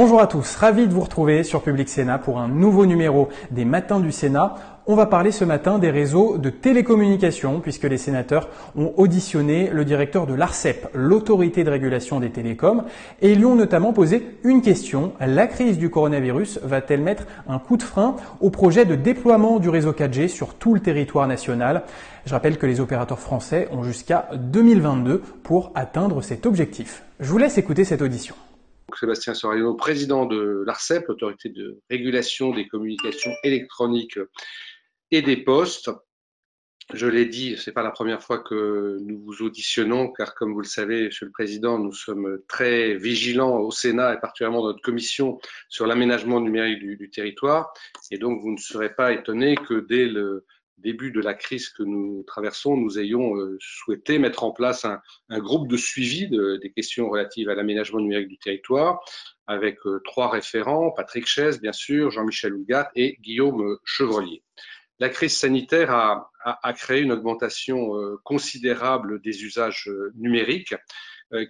Bonjour à tous, ravi de vous retrouver sur Public Sénat pour un nouveau numéro des Matins du Sénat. On va parler ce matin des réseaux de télécommunications puisque les sénateurs ont auditionné le directeur de l'ARCEP, l'autorité de régulation des télécoms, et ils lui ont notamment posé une question. La crise du coronavirus va-t-elle mettre un coup de frein au projet de déploiement du réseau 4G sur tout le territoire national? Je rappelle que les opérateurs français ont jusqu'à 2022 pour atteindre cet objectif. Je vous laisse écouter cette audition. Sébastien Soriano, président de l'ARCEP, l'autorité de régulation des communications électroniques et des postes. Je l'ai dit, ce n'est pas la première fois que nous vous auditionnons, car comme vous le savez, Monsieur le Président, nous sommes très vigilants au Sénat et particulièrement dans notre commission sur l'aménagement numérique du territoire. Et donc, vous ne serez pas étonné que dès le début de la crise que nous traversons, nous ayons souhaité mettre en place un groupe de suivi des questions relatives à l'aménagement numérique du territoire, avec 3 référents, Patrick Chaize, bien sûr, Jean-Michel Houllegatte et Guillaume Chevrollier. La crise sanitaire a créé une augmentation considérable des usages numériques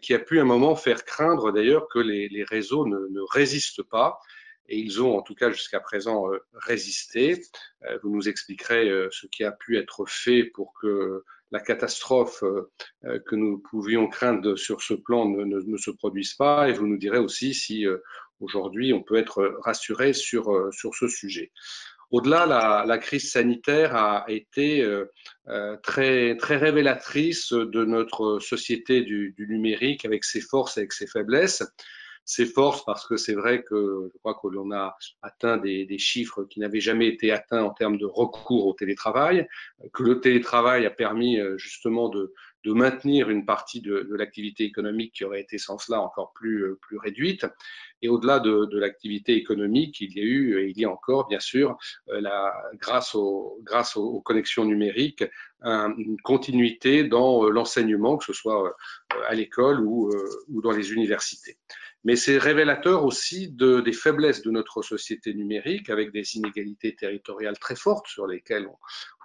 qui a pu à un moment faire craindre d'ailleurs que les réseaux ne résistent pas. Et ils ont en tout cas jusqu'à présent résisté. Vous nous expliquerez ce qui a pu être fait pour que la catastrophe que nous pouvions craindre sur ce plan ne se produise pas. Et vous nous direz aussi si aujourd'hui on peut être rassuré sur ce sujet. Au-delà, la crise sanitaire a été très révélatrice de notre société du numérique avec ses forces, avec ses faiblesses. Ses forces parce que c'est vrai que je crois que l'on a atteint des chiffres qui n'avaient jamais été atteints en termes de recours au télétravail, que le télétravail a permis justement de maintenir une partie de l'activité économique qui aurait été sans cela encore plus réduite. Et au-delà de l'activité économique, il y a eu et il y a encore, bien sûr, grâce aux connexions numériques, une continuité dans l'enseignement, que ce soit à l'école ou dans les universités. Mais c'est révélateur aussi des faiblesses de notre société numérique, avec des inégalités territoriales très fortes sur lesquelles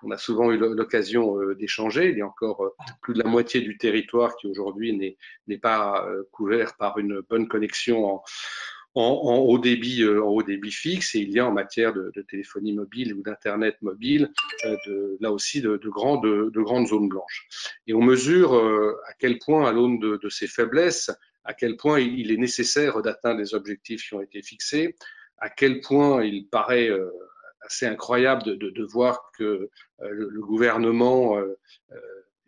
on a souvent eu l'occasion d'échanger. Il y a encore plus de la moitié du territoire qui aujourd'hui n'est pas couvert par une bonne connexion en haut débit fixe, et il y a en matière de téléphonie mobile ou d'internet mobile là aussi de grandes zones blanches. Et on mesure à quel point, à l'aune de ces faiblesses, à quel point il est nécessaire d'atteindre les objectifs qui ont été fixés, à quel point il paraît assez incroyable de voir que le gouvernement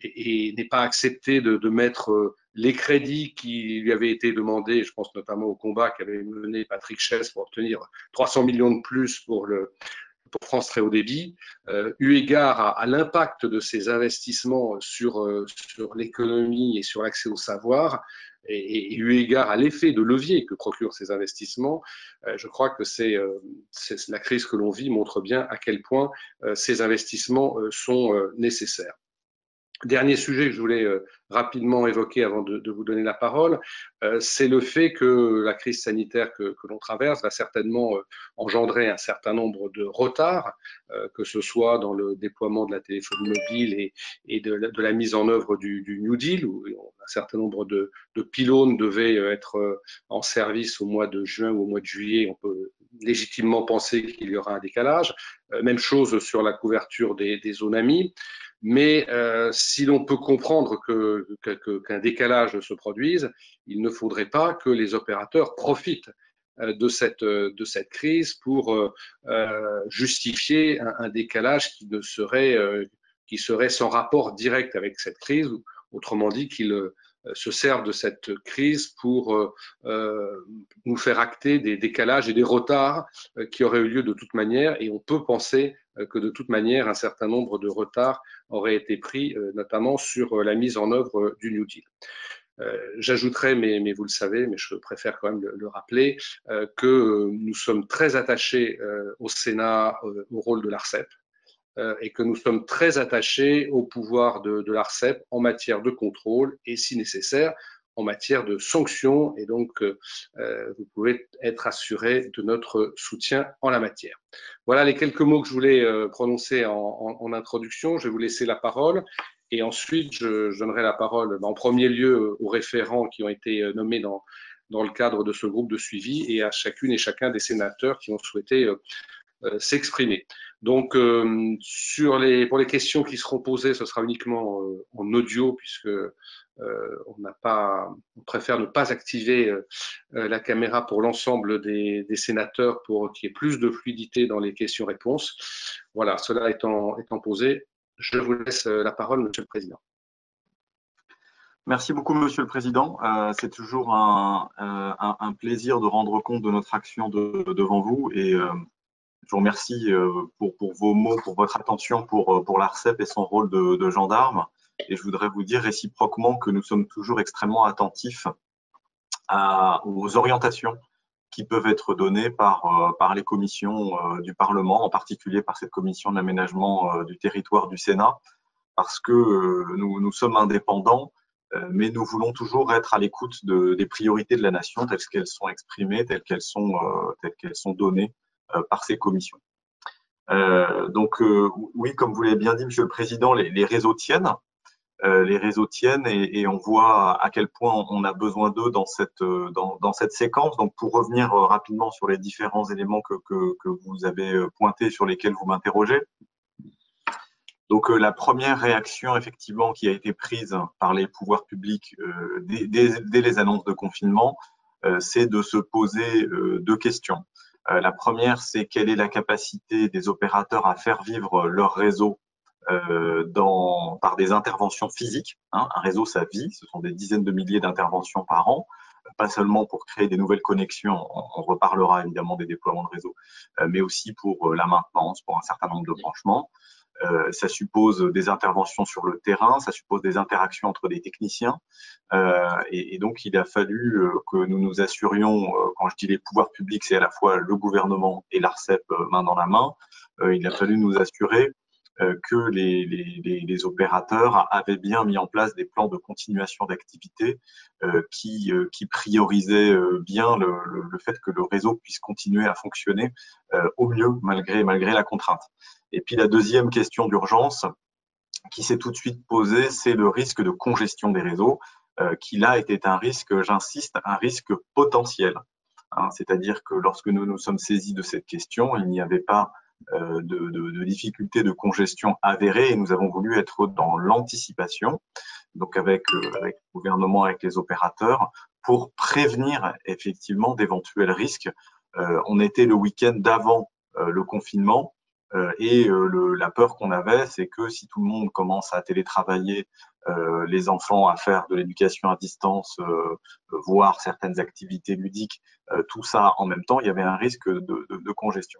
n'est pas accepté de mettre les crédits qui lui avaient été demandés, je pense notamment au combat qu'avait mené Patrick Chaize pour obtenir 300 millions de plus pour France Très Haut Débit, eu égard à l'impact de ces investissements sur l'économie et sur l'accès au savoir, et eu égard à l'effet de levier que procurent ces investissements, je crois que c'est la crise que l'on vit montre bien à quel point ces investissements sont nécessaires. Dernier sujet que je voulais rapidement évoquer avant de vous donner la parole, c'est le fait que la crise sanitaire que l'on traverse va certainement engendrer un certain nombre de retards, que ce soit dans le déploiement de la téléphonie mobile et de la mise en œuvre du New Deal, où un certain nombre de pylônes devaient être en service au mois de juin ou au mois de juillet. On peut légitimement penser qu'il y aura un décalage. Même chose sur la couverture des zones AMI. Mais si l'on peut comprendre qu'un décalage se produise, il ne faudrait pas que les opérateurs profitent de cette crise pour justifier un décalage qui serait sans rapport direct avec cette crise, autrement dit qu'ils se servent de cette crise pour nous faire acter des décalages et des retards qui auraient eu lieu de toute manière, et on peut penser que de toute manière un certain nombre de retards auraient été pris, notamment sur la mise en œuvre du New Deal. J'ajouterais, mais vous le savez, mais je préfère quand même le rappeler, que nous sommes très attachés au Sénat, au rôle de l'ARCEP, et que nous sommes très attachés au pouvoir de l'ARCEP en matière de contrôle et, si nécessaire, en matière de sanctions. Et donc, vous pouvez être assuré de notre soutien en la matière. Voilà les quelques mots que je voulais prononcer en introduction. Je vais vous laisser la parole. Et ensuite, je donnerai la parole en premier lieu aux référents qui ont été nommés dans le cadre de ce groupe de suivi et à chacune et chacun des sénateurs qui ont souhaité s'exprimer. Donc, pour les questions qui seront posées, ce sera uniquement en audio puisque on préfère ne pas activer la caméra pour l'ensemble des sénateurs pour qu'il y ait plus de fluidité dans les questions-réponses. Voilà, cela étant posé, je vous laisse la parole, Monsieur le Président. Merci beaucoup, Monsieur le Président. C'est toujours un plaisir de rendre compte de notre action devant vous et je vous remercie pour vos mots, pour votre attention pour l'ARCEP et son rôle de gendarme. Et je voudrais vous dire réciproquement que nous sommes toujours extrêmement attentifs aux orientations qui peuvent être données par les commissions du Parlement, en particulier par cette commission de l'aménagement du territoire du Sénat, parce que nous sommes indépendants, mais nous voulons toujours être à l'écoute des priorités de la nation telles qu'elles sont exprimées, telles qu'elles sont données par ces commissions. Donc, oui, comme vous l'avez bien dit, Monsieur le Président, les réseaux tiennent. Et on voit à quel point on a besoin d'eux dans cette séquence. Donc, pour revenir rapidement sur les différents éléments que vous avez pointés, sur lesquels vous m'interrogez. Donc, la première réaction, effectivement, qui a été prise par les pouvoirs publics dès les annonces de confinement, c'est de se poser deux questions. La première, c'est quelle est la capacité des opérateurs à faire vivre leur réseau par des interventions physiques. Un réseau, ça vit, ce sont des dizaines de milliers d'interventions par an, pas seulement pour créer des nouvelles connexions, on reparlera évidemment des déploiements de réseau, mais aussi pour la maintenance, pour un certain nombre de branchements. Ça suppose des interventions sur le terrain, ça suppose des interactions entre des techniciens. Et donc, il a fallu que nous nous assurions, quand je dis les pouvoirs publics, c'est à la fois le gouvernement et l'ARCEP main dans la main, il a fallu nous assurer que les opérateurs avaient bien mis en place des plans de continuation d'activité qui priorisaient bien le fait que le réseau puisse continuer à fonctionner au mieux malgré la contrainte. Et puis la deuxième question d'urgence qui s'est tout de suite posée, c'est le risque de congestion des réseaux, qui là était un risque, j'insiste, un risque potentiel. C'est-à-dire que lorsque nous nous sommes saisis de cette question, il n'y avait pas de difficultés de congestion avérées et nous avons voulu être dans l'anticipation, donc avec le gouvernement, avec les opérateurs, pour prévenir effectivement d'éventuels risques. On était le week-end d'avant le confinement et la peur qu'on avait, c'est que si tout le monde commence à télétravailler, les enfants à faire de l'éducation à distance, voire certaines activités ludiques, tout ça en même temps, il y avait un risque de congestion.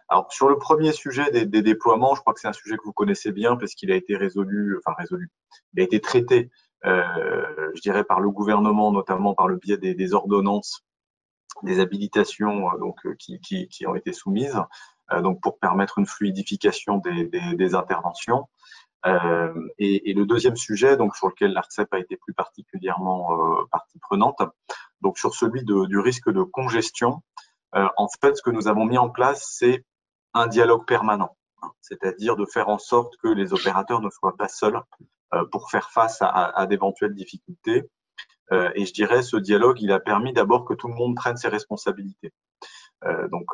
Alors, sur le premier sujet des déploiements, je crois que c'est un sujet que vous connaissez bien parce qu'il a été résolu, il a été traité, je dirais, par le gouvernement, notamment par le biais des ordonnances, des habilitations qui ont été soumises, donc pour permettre une fluidification des interventions. Et le deuxième sujet, donc sur lequel l'ARCEP a été plus particulièrement partie prenante, donc sur celui du risque de congestion, en fait, ce que nous avons mis en place, c'est un dialogue permanent, c'est-à-dire de faire en sorte que les opérateurs ne soient pas seuls pour faire face à d'éventuelles difficultés. Et je dirais, ce dialogue, il a permis d'abord que tout le monde prenne ses responsabilités. Donc,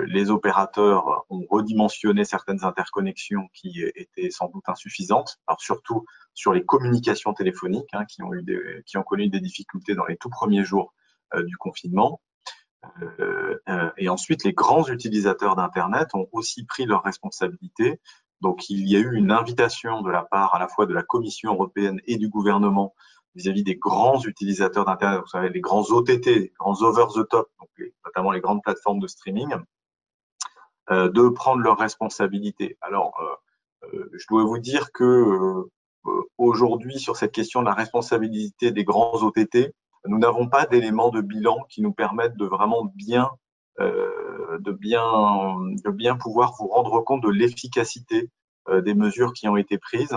les opérateurs ont redimensionné certaines interconnexions qui étaient sans doute insuffisantes, alors surtout sur les communications téléphoniques qui ont connu des difficultés dans les tout premiers jours du confinement. Et ensuite, les grands utilisateurs d'Internet ont aussi pris leurs responsabilités. Donc, il y a eu une invitation de la part à la fois de la Commission européenne et du gouvernement vis-à-vis des grands utilisateurs d'Internet, vous savez, les grands OTT, les grands over the top, donc notamment les grandes plateformes de streaming, de prendre leurs responsabilités. Alors, je dois vous dire que aujourd'hui, sur cette question de la responsabilité des grands OTT, nous n'avons pas d'éléments de bilan qui nous permettent de vraiment bien pouvoir vous rendre compte de l'efficacité des mesures qui ont été prises.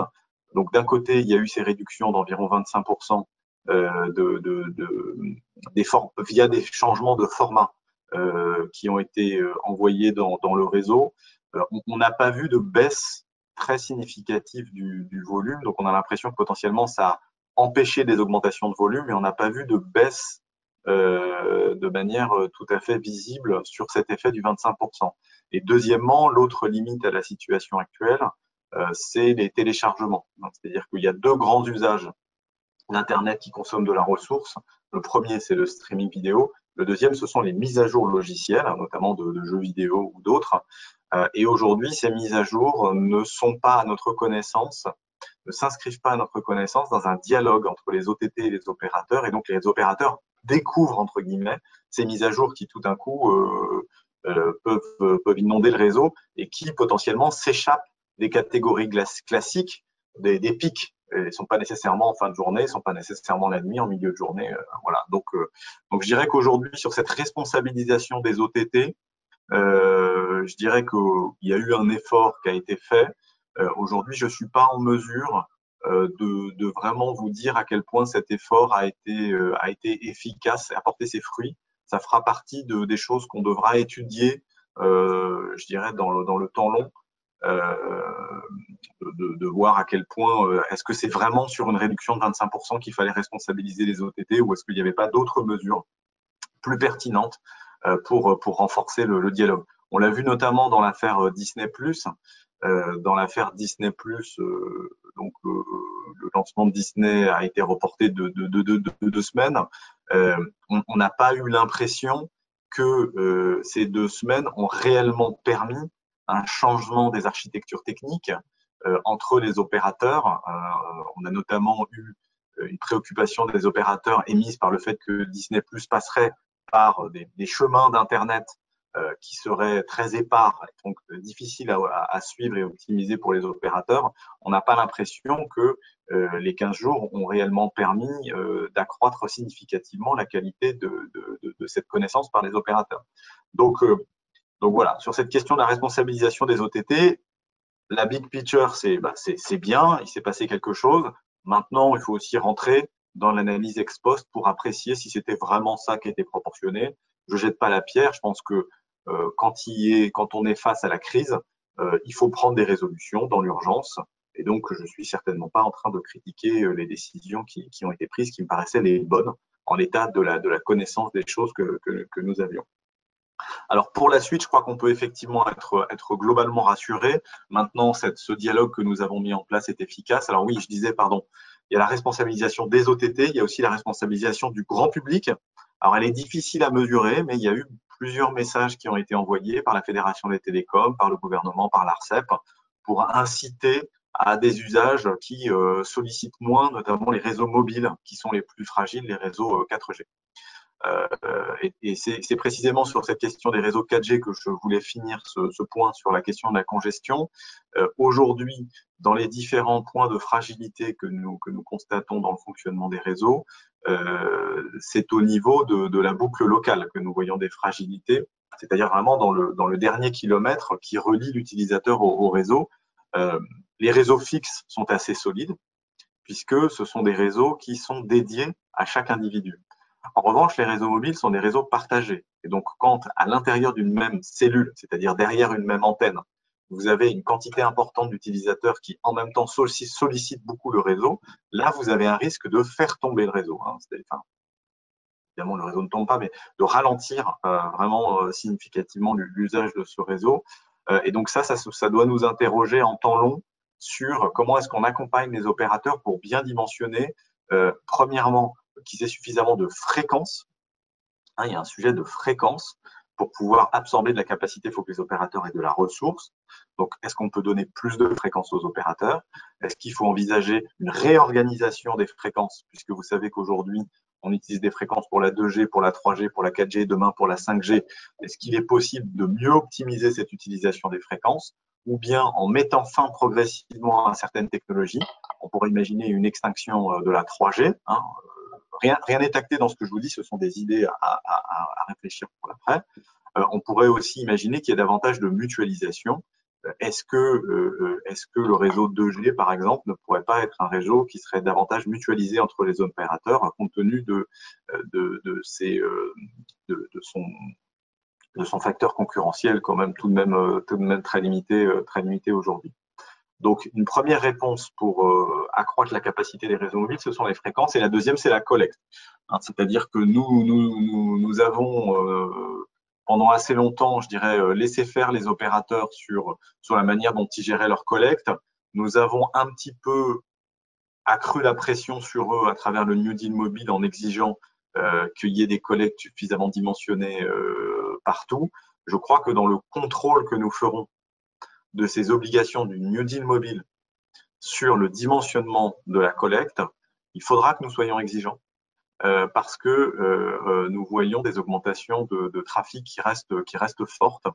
Donc, d'un côté, il y a eu ces réductions d'environ 25% via des changements de format qui ont été envoyés dans le réseau. On n'a pas vu de baisse très significative du volume. Donc, on a l'impression que potentiellement, ça a empêché des augmentations de volume, mais on n'a pas vu de baisse de manière tout à fait visible sur cet effet du 25%. Et deuxièmement, l'autre limite à la situation actuelle, c'est les téléchargements. C'est-à-dire qu'il y a deux grands usages d'Internet qui consomment de la ressource. Le premier, c'est le streaming vidéo. Le deuxième, ce sont les mises à jour logicielles, notamment de jeux vidéo ou d'autres. Et aujourd'hui, ces mises à jour ne sont pas à notre connaissance, ne s'inscrivent pas à notre connaissance dans un dialogue entre les OTT et les opérateurs. Et donc, les opérateurs découvrent, entre guillemets, ces mises à jour qui, tout d'un coup, peuvent inonder le réseau et qui, potentiellement, s'échappent des catégories classiques, des pics. Ils ne sont pas nécessairement en fin de journée, ils ne sont pas nécessairement la nuit, en milieu de journée. Voilà. Donc, je dirais qu'aujourd'hui, sur cette responsabilisation des OTT, je dirais qu'il y a eu un effort qui a été fait. Aujourd'hui, je ne suis pas en mesure de vraiment vous dire à quel point cet effort a été efficace et a porté ses fruits. Ça fera partie des choses qu'on devra étudier, je dirais, dans le temps long, de voir à quel point est-ce que c'est vraiment sur une réduction de 25% qu'il fallait responsabiliser les OTT ou est-ce qu'il n'y avait pas d'autres mesures plus pertinentes pour renforcer le dialogue. On l'a vu notamment dans l'affaire Disney+. Dans l'affaire Disney+, donc le lancement de Disney a été reporté de 2 semaines. On n'a pas eu l'impression que ces 2 semaines ont réellement permis un changement des architectures techniques entre les opérateurs. On a notamment eu une préoccupation des opérateurs émise par le fait que Disney+ passerait par des chemins d'Internet qui seraient très épars, donc difficiles à suivre et optimiser pour les opérateurs. On n'a pas l'impression que les 15 jours ont réellement permis d'accroître significativement la qualité de cette connaissance par les opérateurs. Donc voilà, sur cette question de la responsabilisation des OTT, la big picture, c'est bien, il s'est passé quelque chose. Maintenant, il faut aussi rentrer dans l'analyse ex post pour apprécier si c'était vraiment ça qui était proportionné. Je ne jette pas la pierre, je pense que quand on est face à la crise, il faut prendre des résolutions dans l'urgence. Et donc, je ne suis certainement pas en train de critiquer les décisions qui ont été prises, qui me paraissaient les bonnes en l'état de la connaissance des choses que nous avions. Alors pour la suite, je crois qu'on peut effectivement être globalement rassuré. Maintenant, ce dialogue que nous avons mis en place est efficace. Alors oui, je disais, pardon, il y a la responsabilisation des OTT, il y a aussi la responsabilisation du grand public. Alors elle est difficile à mesurer, mais il y a eu plusieurs messages qui ont été envoyés par la Fédération des télécoms, par le gouvernement, par l'ARCEP, pour inciter à des usages qui sollicitent moins, notamment les réseaux mobiles, qui sont les plus fragiles, les réseaux 4G. Et c'est précisément sur cette question des réseaux 4G que je voulais finir ce point sur la question de la congestion. Aujourd'hui, dans les différents points de fragilité que nous constatons dans le fonctionnement des réseaux, c'est au niveau de la boucle locale que nous voyons des fragilités, c'est-à-dire vraiment dans le dernier kilomètre qui relie l'utilisateur au réseau. Les réseaux fixes sont assez solides puisque ce sont des réseaux qui sont dédiés à chaque individu. En revanche, les réseaux mobiles sont des réseaux partagés. Et donc, quand à l'intérieur d'une même cellule, c'est-à-dire derrière une même antenne, vous avez une quantité importante d'utilisateurs qui, en même temps, sollicitent beaucoup le réseau, là, vous avez un risque de faire tomber le réseau. Évidemment, le réseau ne tombe pas, mais de ralentir vraiment significativement l'usage de ce réseau. Et donc, ça doit nous interroger en temps long sur comment est-ce qu'on accompagne les opérateurs pour bien dimensionner, premièrement, qu'ils aient suffisamment de fréquences. Il y a un sujet de fréquence pour pouvoir absorber de la capacité. Il faut que les opérateurs aient de la ressource. Donc, est-ce qu'on peut donner plus de fréquences aux opérateurs? Est-ce qu'il faut envisager une réorganisation des fréquences? Puisque vous savez qu'aujourd'hui, on utilise des fréquences pour la 2G, pour la 3G, pour la 4G, demain pour la 5G. Est-ce qu'il est possible de mieux optimiser cette utilisation des fréquences? Ou bien en mettant fin progressivement à certaines technologies, on pourrait imaginer une extinction de la 3G. Rien n'est acté dans ce que je vous dis, ce sont des idées à réfléchir pour l'après. On pourrait aussi imaginer qu'il y ait davantage de mutualisation. Est-ce que le réseau 2G, par exemple, ne pourrait pas être un réseau qui serait davantage mutualisé entre les opérateurs, compte tenu de son facteur concurrentiel, quand même tout de même très limité aujourd'hui. Donc, une première réponse pour accroître la capacité des réseaux mobiles, ce sont les fréquences. Et la deuxième, c'est la collecte. Hein, c'est-à-dire que nous avons, pendant assez longtemps, je dirais, laissé faire les opérateurs sur la manière dont ils géraient leur collecte. Nous avons un petit peu accru la pression sur eux à travers le New Deal mobile en exigeant qu'il y ait des collectes suffisamment dimensionnées partout. Je crois que dans le contrôle que nous ferons de ces obligations du New Deal mobile sur le dimensionnement de la collecte, il faudra que nous soyons exigeants parce que nous voyons des augmentations de trafic qui restent fortes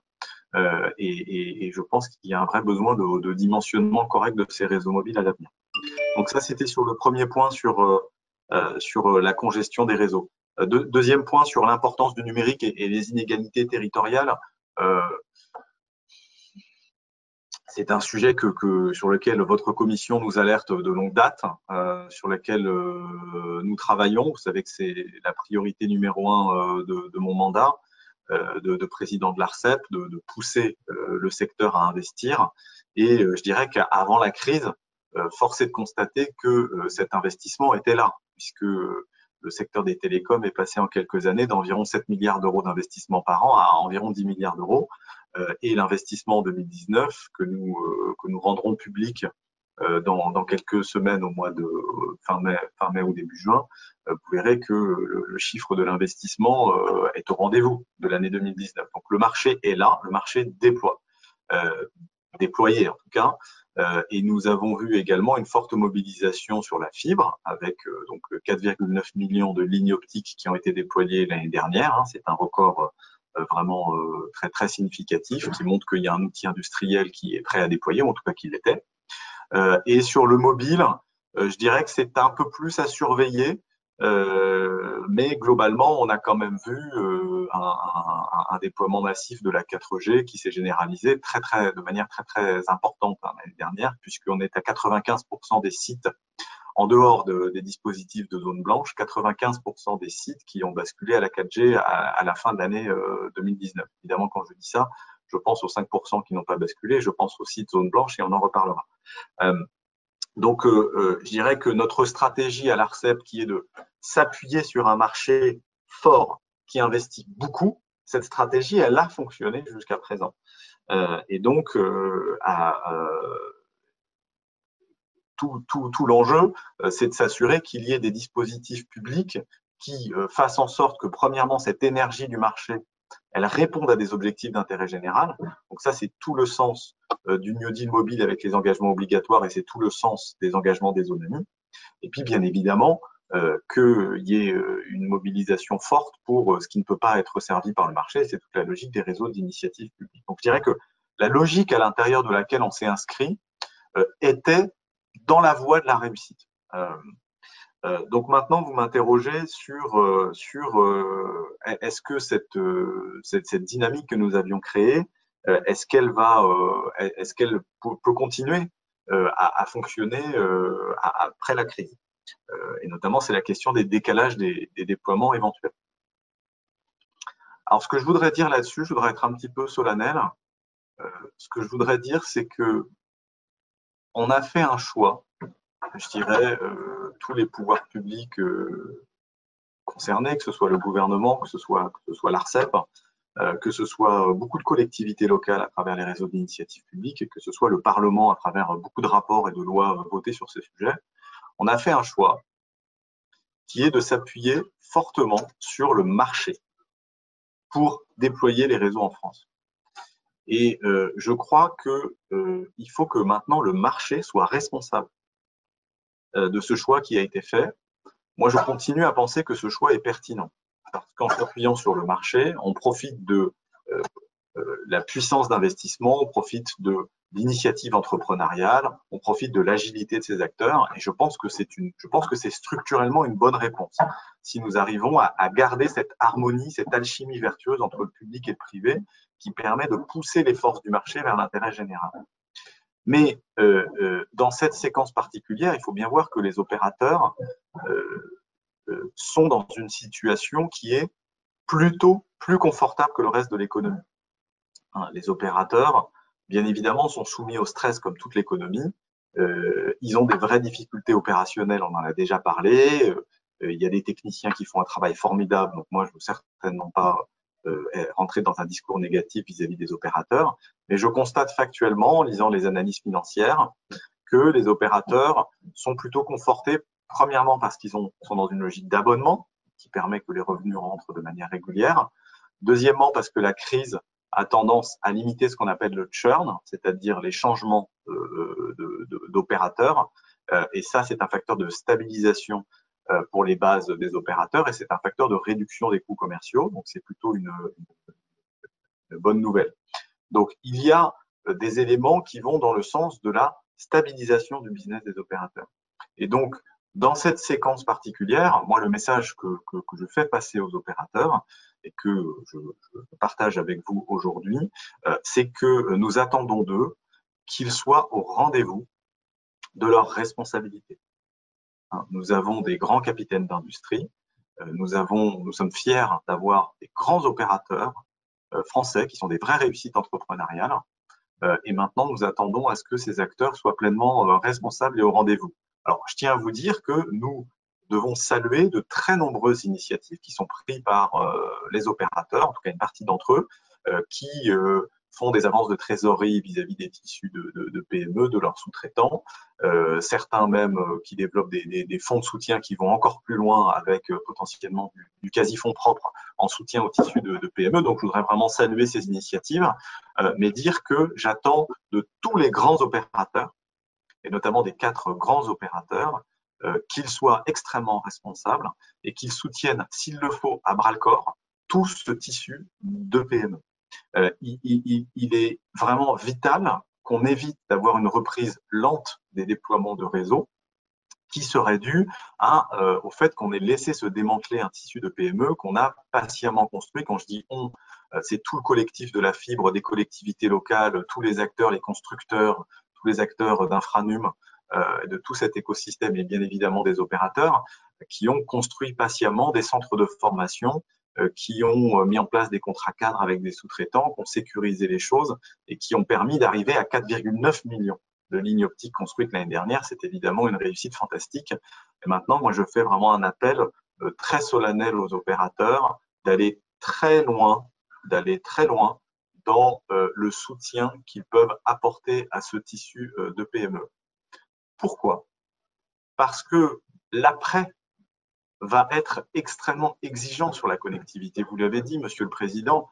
et je pense qu'il y a un vrai besoin de dimensionnement correct de ces réseaux mobiles à l'avenir. Donc ça, c'était sur le premier point sur la congestion des réseaux. Deuxième point sur l'importance du numérique et les inégalités territoriales. C'est un sujet sur lequel votre commission nous alerte de longue date, sur lequel nous travaillons. Vous savez que c'est la priorité numéro 1 de mon mandat de président de l'ARCEP, de pousser le secteur à investir. Et je dirais qu'avant la crise, force est de constater que cet investissement était là, puisque le secteur des télécoms est passé en quelques années d'environ 7 milliards d'euros d'investissement par an à environ 10 milliards d'euros. Et l'investissement en 2019 que nous rendrons public dans quelques semaines au mois de fin mai ou début juin, vous verrez que le chiffre de l'investissement est au rendez-vous de l'année 2019. Donc le marché est là, le marché déploie, déployé en tout cas. Et nous avons vu également une forte mobilisation sur la fibre avec donc 4,9 millions de lignes optiques qui ont été déployées l'année dernière. Hein, c'est un record vraiment très très significatif qui montre qu'il y a un outil industriel qui est prêt à déployer, ou en tout cas qu'il l'était. Et sur le mobile, je dirais que c'est un peu plus à surveiller, mais globalement, on a quand même vu un déploiement massif de la 4G qui s'est généralisé de manière très très importante l'année dernière, puisqu'on est à 95% des sites en dehors des dispositifs de zone blanche, 95% des sites qui ont basculé à la 4G à la fin de l'année 2019. Évidemment, quand je dis ça, je pense aux 5% qui n'ont pas basculé, je pense aux sites zone blanche et on en reparlera. Donc, je dirais que notre stratégie à l'ARCEP, qui est de s'appuyer sur un marché fort qui investit beaucoup, cette stratégie, elle a fonctionné jusqu'à présent. Et donc, tout l'enjeu, c'est de s'assurer qu'il y ait des dispositifs publics qui fassent en sorte que, premièrement, cette énergie du marché, elle réponde à des objectifs d'intérêt général. Donc ça, c'est tout le sens du New Deal mobile avec les engagements obligatoires et c'est tout le sens des engagements des ONU. Et puis, bien évidemment, qu'il y ait une mobilisation forte pour ce qui ne peut pas être servi par le marché. C'est toute la logique des réseaux d'initiative publique. Donc, je dirais que la logique à l'intérieur de laquelle on s'est inscrit était dans la voie de la réussite. Donc maintenant, vous m'interrogez sur est-ce que cette dynamique que nous avions créée, est-ce qu'elle peut continuer à fonctionner après la crise? Et notamment, c'est la question des décalages des déploiements éventuels. Alors, ce que je voudrais dire là-dessus, je voudrais être un petit peu solennel. Ce que je voudrais dire, c'est que on a fait un choix, je dirais, tous les pouvoirs publics concernés, que ce soit le gouvernement, que ce soit l'ARCEP, que ce soit beaucoup de collectivités locales à travers les réseaux d'initiative publique, et que ce soit le Parlement à travers beaucoup de rapports et de lois votés sur ces sujets, on a fait un choix qui est de s'appuyer fortement sur le marché pour déployer les réseaux en France. Et je crois qu'il faut que maintenant le marché soit responsable de ce choix qui a été fait. Moi, je continue à penser que ce choix est pertinent. Parce qu'en s'appuyant sur le marché, on profite de la puissance d'investissement, on profite de l'initiative entrepreneuriale, on profite de l'agilité de ces acteurs. Et je pense que c'est structurellement une bonne réponse. Si nous arrivons à garder cette harmonie, cette alchimie vertueuse entre le public et le privé, qui permet de pousser les forces du marché vers l'intérêt général. Mais dans cette séquence particulière, il faut bien voir que les opérateurs sont dans une situation qui est plutôt plus confortable que le reste de l'économie. Les opérateurs, bien évidemment, sont soumis au stress comme toute l'économie. Ils ont des vraies difficultés opérationnelles, on en a déjà parlé. Il y a des techniciens qui font un travail formidable, donc moi, je ne veux certainement pas rentrer dans un discours négatif vis-à-vis des opérateurs, mais je constate factuellement, en lisant les analyses financières, que les opérateurs sont plutôt confortés, premièrement parce qu'ils sont dans une logique d'abonnement, qui permet que les revenus rentrent de manière régulière. Deuxièmement, parce que la crise a tendance à limiter ce qu'on appelle le churn, c'est-à-dire les changements d'opérateurs. Et ça, c'est un facteur de stabilisation pour les bases des opérateurs et c'est un facteur de réduction des coûts commerciaux. Donc, c'est plutôt une bonne nouvelle. Donc, il y a des éléments qui vont dans le sens de la stabilisation du business des opérateurs. Et donc, dans cette séquence particulière, moi, le message que je fais passer aux opérateurs et que je partage avec vous aujourd'hui, c'est que nous attendons d'eux qu'ils soient au rendez-vous de leurs responsabilités. Nous avons des grands capitaines d'industrie, nous sommes fiers d'avoir des grands opérateurs français qui sont des vraies réussites entrepreneuriales. Et maintenant, nous attendons à ce que ces acteurs soient pleinement responsables et au rendez-vous. Alors, je tiens à vous dire que nous devons saluer de très nombreuses initiatives qui sont prises par les opérateurs, en tout cas une partie d'entre eux, qui font des avances de trésorerie vis-à-vis des tissus de PME, de leurs sous-traitants, certains même qui développent des fonds de soutien qui vont encore plus loin avec potentiellement du quasi-fonds propre en soutien aux tissus de PME. Donc, je voudrais vraiment saluer ces initiatives, mais dire que j'attends de tous les grands opérateurs, et notamment des 4 grands opérateurs, qu'ils soient extrêmement responsables et qu'ils soutiennent, s'il le faut, à bras-le-corps, tout ce tissu de PME. Il est vraiment vital qu'on évite d'avoir une reprise lente des déploiements de réseaux qui serait due au fait qu'on ait laissé se démanteler un tissu de PME qu'on a patiemment construit. Quand je dis on, c'est tout le collectif de la fibre, des collectivités locales, tous les acteurs, les constructeurs, tous les acteurs d'infranum, de tout cet écosystème et bien évidemment des opérateurs qui ont construit patiemment des centres de formation, qui ont mis en place des contrats cadres avec des sous-traitants, qui ont sécurisé les choses et qui ont permis d'arriver à 4,9 millions de lignes optiques construites l'année dernière. C'est évidemment une réussite fantastique. Et maintenant, moi, je fais vraiment un appel très solennel aux opérateurs d'aller très loin dans le soutien qu'ils peuvent apporter à ce tissu de PME. Pourquoi? Parce que l'après va être extrêmement exigeant sur la connectivité. Vous l'avez dit, Monsieur le Président,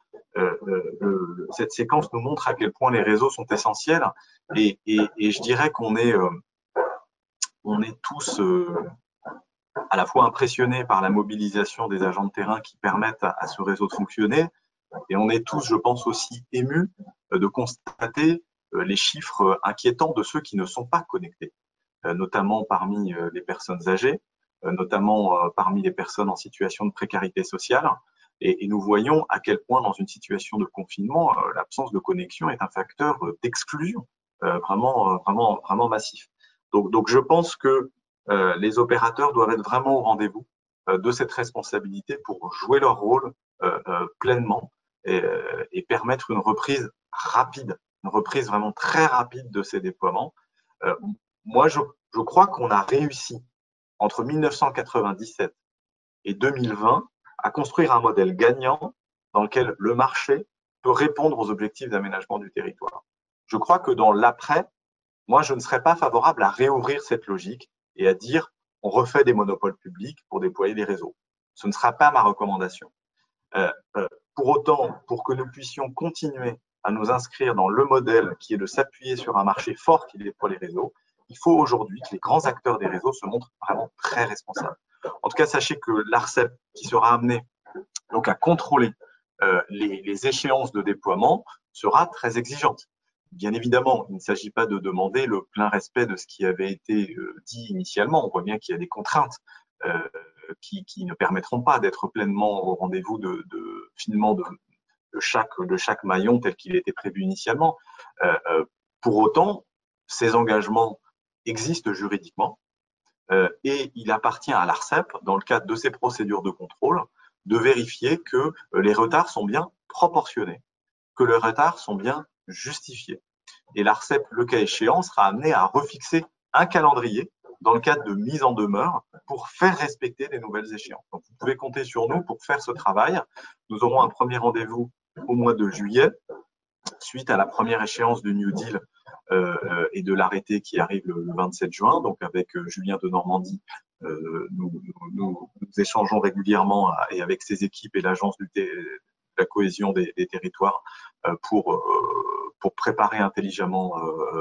cette séquence nous montre à quel point les réseaux sont essentiels et je dirais qu'on est, tous à la fois impressionnés par la mobilisation des agents de terrain qui permettent à ce réseau de fonctionner et on est tous, je pense, aussi émus de constater les chiffres inquiétants de ceux qui ne sont pas connectés, notamment parmi les personnes âgées, notamment parmi les personnes en situation de précarité sociale. Et nous voyons à quel point, dans une situation de confinement, l'absence de connexion est un facteur d'exclusion vraiment massif. Donc, je pense que les opérateurs doivent être vraiment au rendez-vous de cette responsabilité pour jouer leur rôle pleinement et permettre une reprise rapide, une reprise vraiment très rapide de ces déploiements. Moi, je crois qu'on a réussi entre 1997 et 2020 à construire un modèle gagnant dans lequel le marché peut répondre aux objectifs d'aménagement du territoire. Je crois que dans l'après, moi, je ne serais pas favorable à réouvrir cette logique et à dire on refait des monopoles publics pour déployer des réseaux. Ce ne sera pas ma recommandation. Pour autant, pour que nous puissions continuer à nous inscrire dans le modèle qui est de s'appuyer sur un marché fort qui déploie les réseaux, il faut aujourd'hui que les grands acteurs des réseaux se montrent vraiment très responsables. En tout cas, sachez que l'ARCEP, qui sera amené donc à contrôler les échéances de déploiement, sera très exigeante. Bien évidemment, il ne s'agit pas de demander le plein respect de ce qui avait été dit initialement. On voit bien qu'il y a des contraintes qui ne permettront pas d'être pleinement au rendez-vous finalement de chaque maillon tel qu'il était prévu initialement. Pour autant, ces engagements existent juridiquement et il appartient à l'ARCEP, dans le cadre de ces procédures de contrôle, de vérifier que les retards sont bien proportionnés, que les retards sont bien justifiés. Et l'ARCEP, le cas échéant, sera amené à refixer un calendrier dans le cadre de mise en demeure pour faire respecter les nouvelles échéances. Donc, vous pouvez compter sur nous pour faire ce travail. Nous aurons un premier rendez-vous au mois de juillet, suite à la première échéance du New Deal et de l'arrêté qui arrive le 27 juin. Donc, avec Julien de Normandie, nous échangeons régulièrement et avec ses équipes et l'Agence de la cohésion des territoires pour préparer intelligemment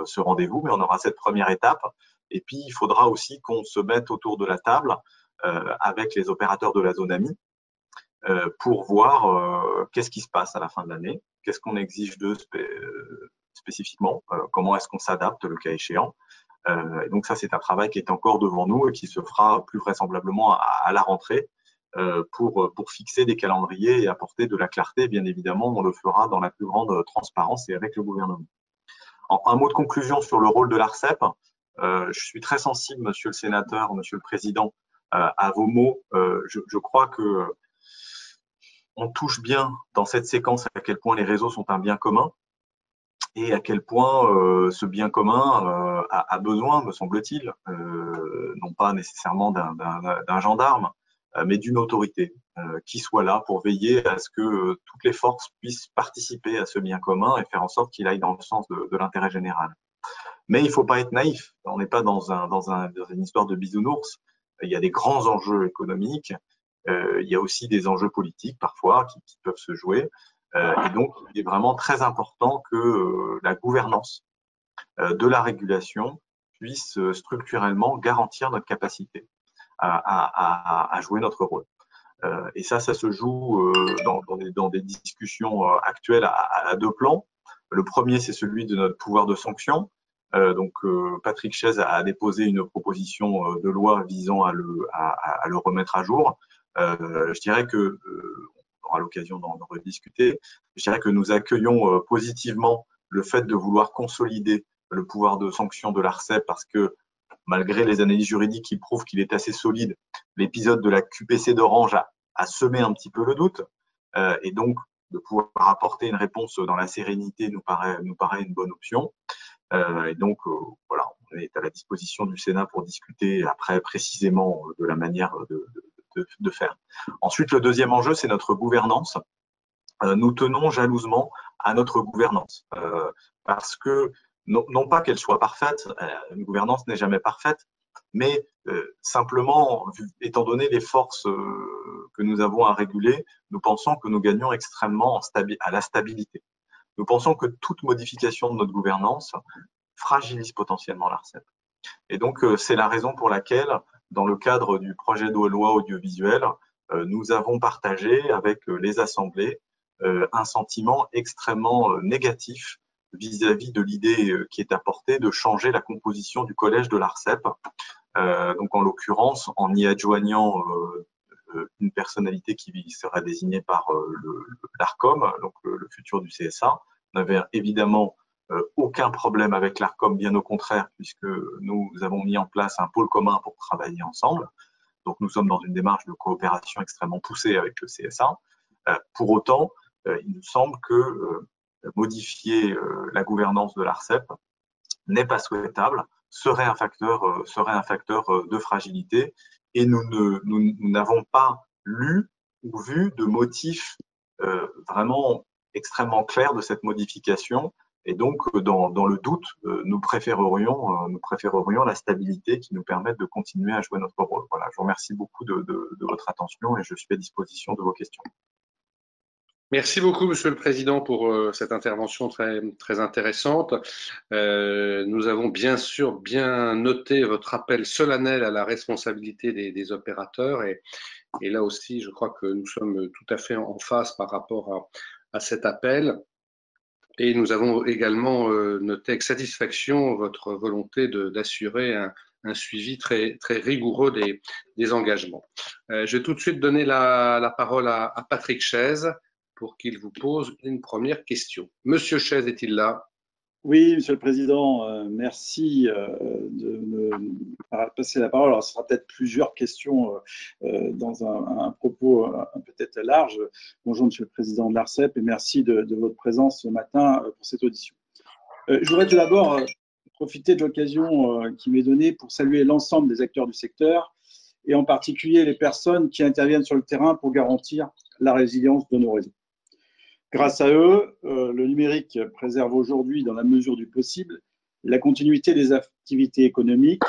ce rendez-vous. Mais on aura cette première étape. Et puis, il faudra aussi qu'on se mette autour de la table avec les opérateurs de la zone AMI pour voir qu'est-ce qui se passe à la fin de l'année, qu'est-ce qu'on exige d'eux spécifiquement, comment est-ce qu'on s'adapte le cas échéant. Et donc ça, c'est un travail qui est encore devant nous et qui se fera plus vraisemblablement à la rentrée pour fixer des calendriers et apporter de la clarté. Bien évidemment, on le fera dans la plus grande transparence et avec le gouvernement. Un mot de conclusion sur le rôle de l'ARCEP. Je suis très sensible, monsieur le sénateur, monsieur le président, à vos mots. Je crois que on touche bien dans cette séquence à quel point les réseaux sont un bien commun et à quel point ce bien commun a besoin, me semble-t-il, non pas nécessairement d'un gendarme, mais d'une autorité qui soit là pour veiller à ce que toutes les forces puissent participer à ce bien commun et faire en sorte qu'il aille dans le sens de l'intérêt général. Mais il ne faut pas être naïf. On n'est pas dans une histoire de bisounours. Il y a des grands enjeux économiques. Il y a aussi des enjeux politiques parfois qui peuvent se jouer. Et donc, il est vraiment très important que la gouvernance de la régulation puisse structurellement garantir notre capacité à jouer notre rôle. Et ça se joue dans des discussions actuelles à deux plans. Le premier, c'est celui de notre pouvoir de sanction. Patrick Chaise a déposé une proposition de loi visant à le remettre à jour. Je dirais que, on aura l'occasion d'en rediscuter, je dirais que nous accueillons positivement le fait de vouloir consolider le pouvoir de sanction de l'ARCEP parce que malgré les analyses juridiques qui prouvent qu'il est assez solide, l'épisode de la QPC d'Orange a semé un petit peu le doute. Et donc, de pouvoir apporter une réponse dans la sérénité nous paraît une bonne option. Et donc, voilà, on est à la disposition du Sénat pour discuter après précisément de la manière de faire. Ensuite, le deuxième enjeu, c'est notre gouvernance. Nous tenons jalousement à notre gouvernance parce que, non pas qu'elle soit parfaite, une gouvernance n'est jamais parfaite, mais simplement, étant donné les forces que nous avons à réguler, nous pensons que nous gagnons extrêmement à la stabilité. Nous pensons que toute modification de notre gouvernance fragilise potentiellement l'ARCEP. Et donc, c'est la raison pour laquelle, dans le cadre du projet de loi audiovisuel, nous avons partagé avec les assemblées un sentiment extrêmement négatif vis-à-vis de l'idée qui est apportée de changer la composition du collège de l'ARCEP. Donc, en l'occurrence, en y adjoignant une personnalité qui sera désignée par l'ARCOM, donc le futur du CSA. On n'avait évidemment aucun problème avec l'ARCOM, bien au contraire, puisque nous avons mis en place un pôle commun pour travailler ensemble. Donc, nous sommes dans une démarche de coopération extrêmement poussée avec le CSA. Pour autant, il nous semble que modifier la gouvernance de l'ARCEP n'est pas souhaitable, serait un facteur de fragilité. Et nous n'avons pas lu ou vu de motifs vraiment extrêmement clairs de cette modification. Et donc, dans le doute, nous préférerions la stabilité qui nous permette de continuer à jouer notre rôle. Voilà, je vous remercie beaucoup de votre attention et je suis à disposition de vos questions. Merci beaucoup, Monsieur le Président, pour cette intervention très, très intéressante. Nous avons bien sûr bien noté votre appel solennel à la responsabilité des opérateurs et là aussi, je crois que nous sommes tout à fait en phase par rapport à cet appel. Et nous avons également noté avec satisfaction votre volonté d'assurer un suivi très, très rigoureux des engagements. Je vais tout de suite donner la parole à Patrick Chaise pour qu'il vous pose une première question. Monsieur Chaise, est-il là? Oui, Monsieur le Président, merci de me passer la parole. Alors, ce sera peut-être plusieurs questions dans un propos peut-être large. Bonjour, Monsieur le Président de l'ARCEP, et merci de votre présence ce matin pour cette audition. Je voudrais tout d'abord profiter de l'occasion qui m'est donnée pour saluer l'ensemble des acteurs du secteur et en particulier les personnes qui interviennent sur le terrain pour garantir la résilience de nos réseaux. Grâce à eux, le numérique préserve aujourd'hui, dans la mesure du possible, la continuité des activités économiques,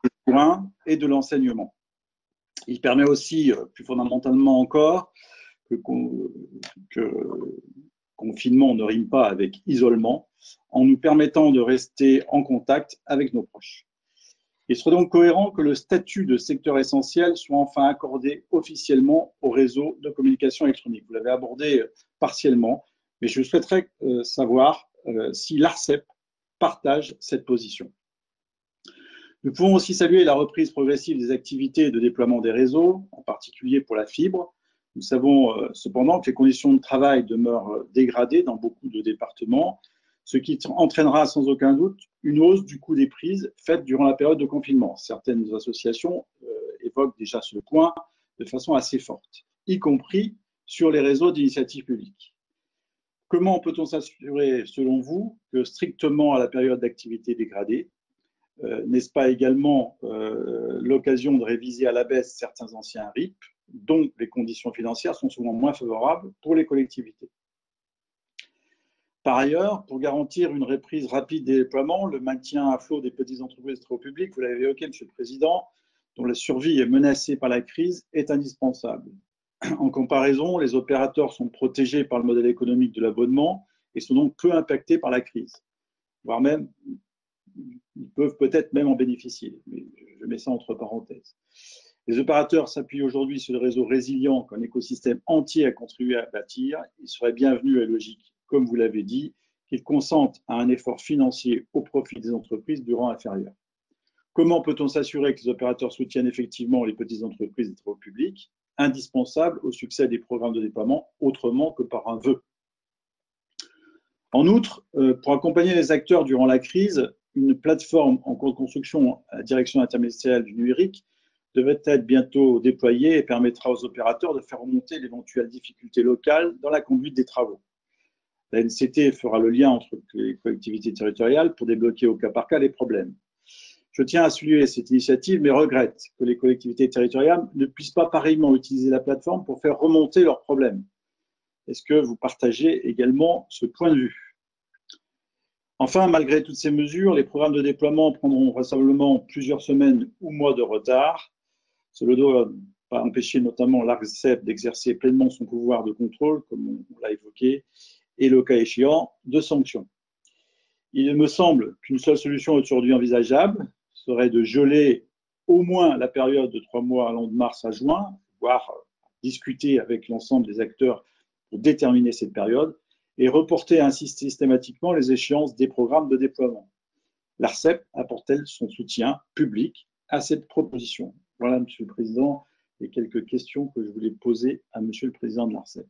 des soins et de l'enseignement. Il permet aussi, plus fondamentalement encore, que confinement ne rime pas avec isolement, en nous permettant de rester en contact avec nos proches. Il serait donc cohérent que le statut de secteur essentiel soit enfin accordé officiellement au réseau de communication électronique. Vous l'avez abordé partiellement, mais je souhaiterais savoir si l'ARCEP partage cette position. Nous pouvons aussi saluer la reprise progressive des activités de déploiement des réseaux, en particulier pour la fibre. Nous savons cependant que les conditions de travail demeurent dégradées dans beaucoup de départements, ce qui entraînera sans aucun doute une hausse du coût des prises faites durant la période de confinement. Certaines associations évoquent déjà ce point de façon assez forte, y compris sur les réseaux d'initiative publique. Comment peut-on s'assurer, selon vous, que strictement à la période d'activité dégradée, n'est-ce pas également l'occasion de réviser à la baisse certains anciens RIP, dont les conditions financières sont souvent moins favorables pour les collectivités? Par ailleurs, pour garantir une reprise rapide des déploiements, le maintien à flot des petites entreprises de travaux publics, vous l'avez évoqué, Monsieur le Président, dont la survie est menacée par la crise, est indispensable. En comparaison, les opérateurs sont protégés par le modèle économique de l'abonnement et sont donc peu impactés par la crise, voire même, ils peuvent peut-être même en bénéficier, mais je mets ça entre parenthèses. Les opérateurs s'appuient aujourd'hui sur le réseau résilient qu'un écosystème entier a contribué à bâtir. Il serait bienvenu et logique, comme vous l'avez dit, qu'ils consentent à un effort financier au profit des entreprises du rang inférieur. Comment peut-on s'assurer que les opérateurs soutiennent effectivement les petites entreprises des travaux publics, indispensables au succès des programmes de déploiement, autrement que par un vœu? En outre, pour accompagner les acteurs durant la crise, une plateforme en cours de construction à la direction interministérielle du numérique devrait être bientôt déployée et permettra aux opérateurs de faire remonter d'éventuelles difficultés locales dans la conduite des travaux. La NCT fera le lien entre les collectivités territoriales pour débloquer au cas par cas les problèmes. Je tiens à saluer cette initiative, mais regrette que les collectivités territoriales ne puissent pas pareillement utiliser la plateforme pour faire remonter leurs problèmes. Est-ce que vous partagez également ce point de vue? Enfin, malgré toutes ces mesures, les programmes de déploiement prendront vraisemblablement plusieurs semaines ou mois de retard. Cela doit pas empêcher notamment l'ARCEP d'exercer pleinement son pouvoir de contrôle, comme on l'a évoqué, et le cas échéant, de sanctions. Il me semble qu'une seule solution aujourd'hui envisageable serait de geler au moins la période de 3 mois allant de mars à juin, voire discuter avec l'ensemble des acteurs pour déterminer cette période, et reporter ainsi systématiquement les échéances des programmes de déploiement. L'ARCEP apporte-t-elle son soutien public à cette proposition? Voilà, Monsieur le Président, les quelques questions que je voulais poser à Monsieur le Président de l'ARCEP.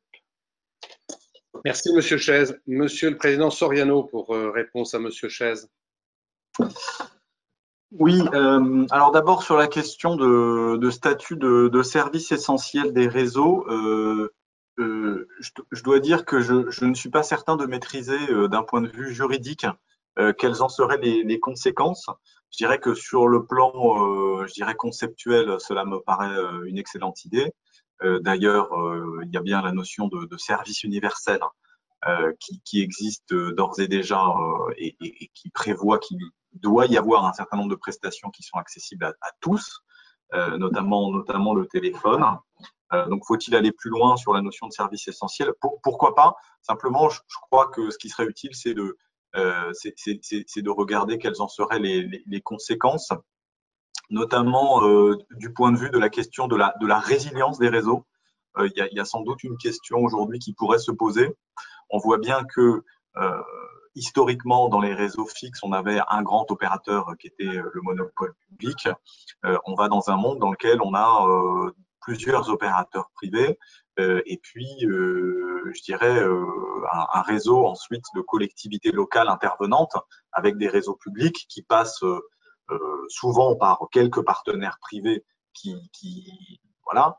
Merci, Monsieur Chaise. Monsieur le Président Soriano, pour réponse à Monsieur Chaise. Oui, alors d'abord sur la question de statut de service essentiel des réseaux, je dois dire que je ne suis pas certain de maîtriser d'un point de vue juridique quelles en seraient les conséquences. Je dirais que sur le plan, je dirais conceptuel, cela me paraît une excellente idée. D'ailleurs, il y a bien la notion de service universel qui existe d'ores et déjà et qui prévoit qu'il doit y avoir un certain nombre de prestations qui sont accessibles à tous, notamment le téléphone. Donc, faut-il aller plus loin sur la notion de service essentiel? Pourquoi pas? Simplement, je crois que ce qui serait utile, c'est de regarder quelles en seraient les conséquences, notamment du point de vue de la question de la résilience des réseaux. Il y a sans doute une question aujourd'hui qui pourrait se poser. On voit bien que historiquement, dans les réseaux fixes, on avait un grand opérateur qui était le monopole public. On va dans un monde dans lequel on a plusieurs opérateurs privés et puis, je dirais, un réseau ensuite de collectivités locales intervenantes avec des réseaux publics qui passent souvent par quelques partenaires privés voilà,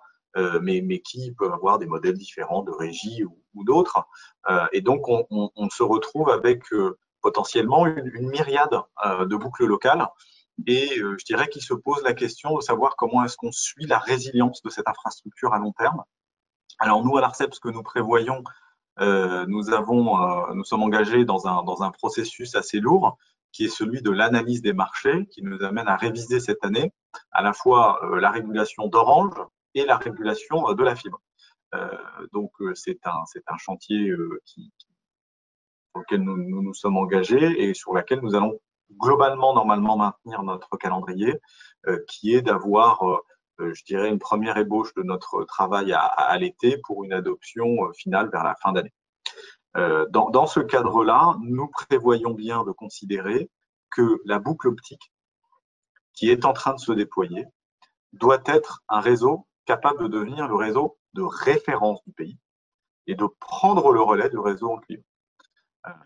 mais qui peuvent avoir des modèles différents de régie ou d'autres. Et donc, on se retrouve avec potentiellement une myriade de boucles locales. Et je dirais qu'il se pose la question de savoir comment est-ce qu'on suit la résilience de cette infrastructure à long terme. Alors nous, à l'ARCEP, ce que nous prévoyons, nous sommes engagés dans un processus assez lourd, qui est celui de l'analyse des marchés, qui nous amène à réviser cette année à la fois la régulation d'Orange et la régulation de la fibre. Donc c'est un chantier sur lequel nous sommes engagés et sur lequel nous allons globalement, normalement, maintenir notre calendrier, qui est d'avoir, je dirais, une première ébauche de notre travail à l'été pour une adoption finale vers la fin d'année. Dans ce cadre-là, nous prévoyons bien de considérer que la boucle optique qui est en train de se déployer doit être un réseau capable de devenir le réseau de référence du pays et de prendre le relais du réseau en cuivre.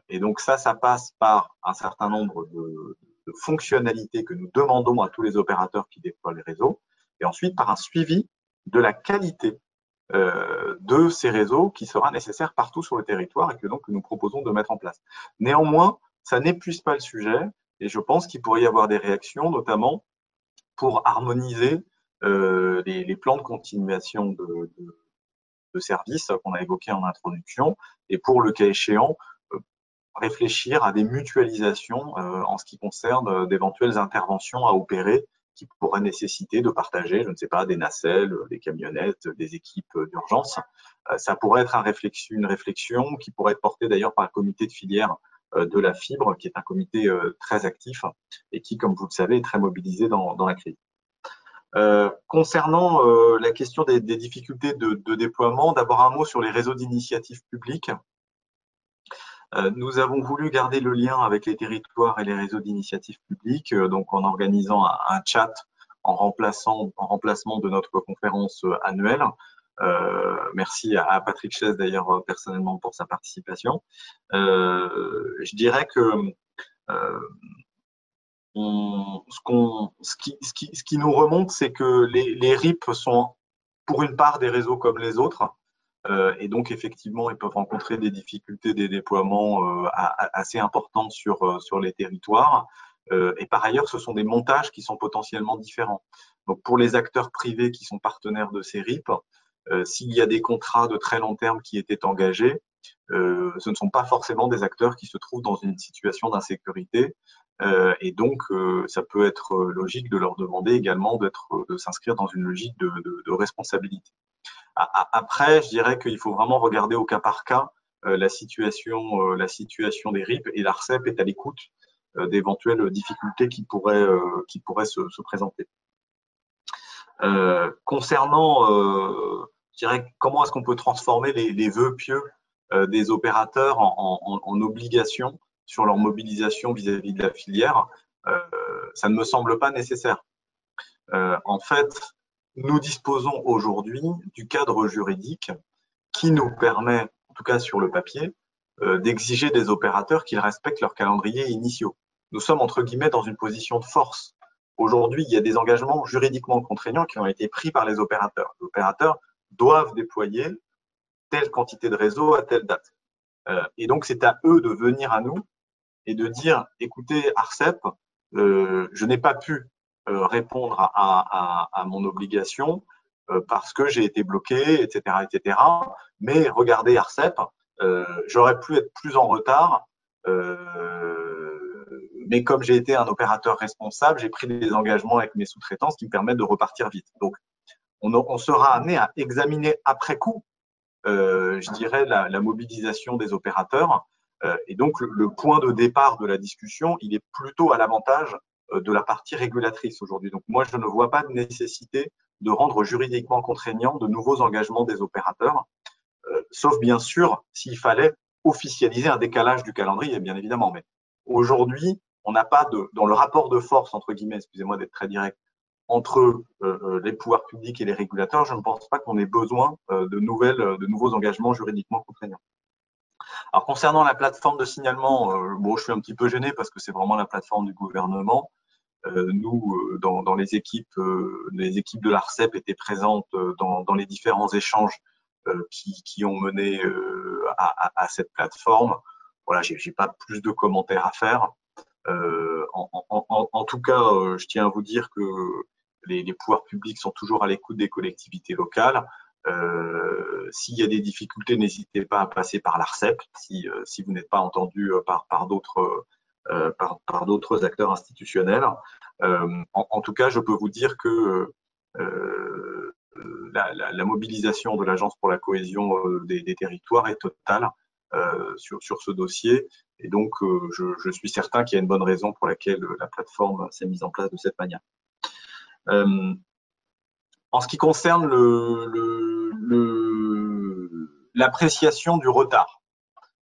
Et donc ça passe par un certain nombre de fonctionnalités que nous demandons à tous les opérateurs qui déploient les réseaux, et ensuite par un suivi de la qualité de ces réseaux qui sera nécessaire partout sur le territoire et que donc nous proposons de mettre en place. Néanmoins, ça n'épuise pas le sujet et je pense qu'il pourrait y avoir des réactions, notamment pour harmoniser les plans de continuation de services qu'on a évoqués en introduction et pour le cas échéant, réfléchir à des mutualisations en ce qui concerne d'éventuelles interventions à opérer qui pourraient nécessiter de partager, je ne sais pas, des nacelles, des camionnettes, des équipes d'urgence. Ça pourrait être une réflexion qui pourrait être portée d'ailleurs par le comité de filière de la fibre, qui est un comité très actif et qui, comme vous le savez, est très mobilisé dans la crise. Concernant la question des difficultés de déploiement, d'abord un mot sur les réseaux d'initiative publique. Nous avons voulu garder le lien avec les territoires et les réseaux d'initiative publique, donc en organisant un chat en remplacement de notre conférence annuelle. Merci à Patrick Chaise d'ailleurs personnellement pour sa participation. Je dirais que ce qui nous remonte, c'est que les RIP sont pour une part des réseaux comme les autres. Et donc, effectivement, ils peuvent rencontrer des difficultés des déploiements assez importantes sur les territoires. Et par ailleurs, ce sont des montages qui sont potentiellement différents. Donc, pour les acteurs privés qui sont partenaires de ces RIP, s'il y a des contrats de très long terme qui étaient engagés, ce ne sont pas forcément des acteurs qui se trouvent dans une situation d'insécurité. Et donc, ça peut être logique de leur demander également de s'inscrire dans une logique de responsabilité. Après, je dirais qu'il faut vraiment regarder au cas par cas la situation des RIP et l'ARCEP est à l'écoute d'éventuelles difficultés qui pourraient se présenter. Concernant, je dirais, comment est-ce qu'on peut transformer les vœux pieux des opérateurs en obligation sur leur mobilisation vis-à-vis de la filière, ça ne me semble pas nécessaire. En fait, nous disposons aujourd'hui du cadre juridique qui nous permet, en tout cas sur le papier, d'exiger des opérateurs qu'ils respectent leurs calendriers initiaux. Nous sommes entre guillemets dans une position de force. Aujourd'hui, il y a des engagements juridiquement contraignants qui ont été pris par les opérateurs. Les opérateurs doivent déployer telle quantité de réseau à telle date. Et donc, c'est à eux de venir à nous et de dire, écoutez, ARCEP, je n'ai pas pu répondre à mon obligation parce que j'ai été bloqué, etc., etc. Mais regardez ARCEP, j'aurais pu être plus en retard, mais comme j'ai été un opérateur responsable, j'ai pris des engagements avec mes sous-traitants, ce qui me permet de repartir vite. Donc, on sera amené à examiner après coup, je dirais, la mobilisation des opérateurs. Et donc, le point de départ de la discussion, il est plutôt à l'avantage de la partie régulatrice aujourd'hui. Donc, moi, je ne vois pas de nécessité de rendre juridiquement contraignant de nouveaux engagements des opérateurs, sauf bien sûr s'il fallait officialiser un décalage du calendrier, bien évidemment. Mais aujourd'hui, on n'a pas dans le rapport de force, entre guillemets, excusez-moi d'être très direct, entre les pouvoirs publics et les régulateurs, je ne pense pas qu'on ait besoin de nouveaux engagements juridiquement contraignants. Alors, concernant la plateforme de signalement, bon, je suis un petit peu gêné parce que c'est vraiment la plateforme du gouvernement. Nous, dans les équipes de l'ARCEP étaient présentes dans les différents échanges qui ont mené à cette plateforme. voilà, j'ai pas plus de commentaires à faire. En tout cas, je tiens à vous dire que les pouvoirs publics sont toujours à l'écoute des collectivités locales. S'il y a des difficultés, n'hésitez pas à passer par l'ARCEP si vous n'êtes pas entendu par d'autres acteurs institutionnels. En tout cas, je peux vous dire que la mobilisation de l'Agence pour la cohésion des territoires est totale sur ce dossier. Et donc, je suis certain qu'il y a une bonne raison pour laquelle la plateforme s'est mise en place de cette manière. En ce qui concerne l'appréciation du retard,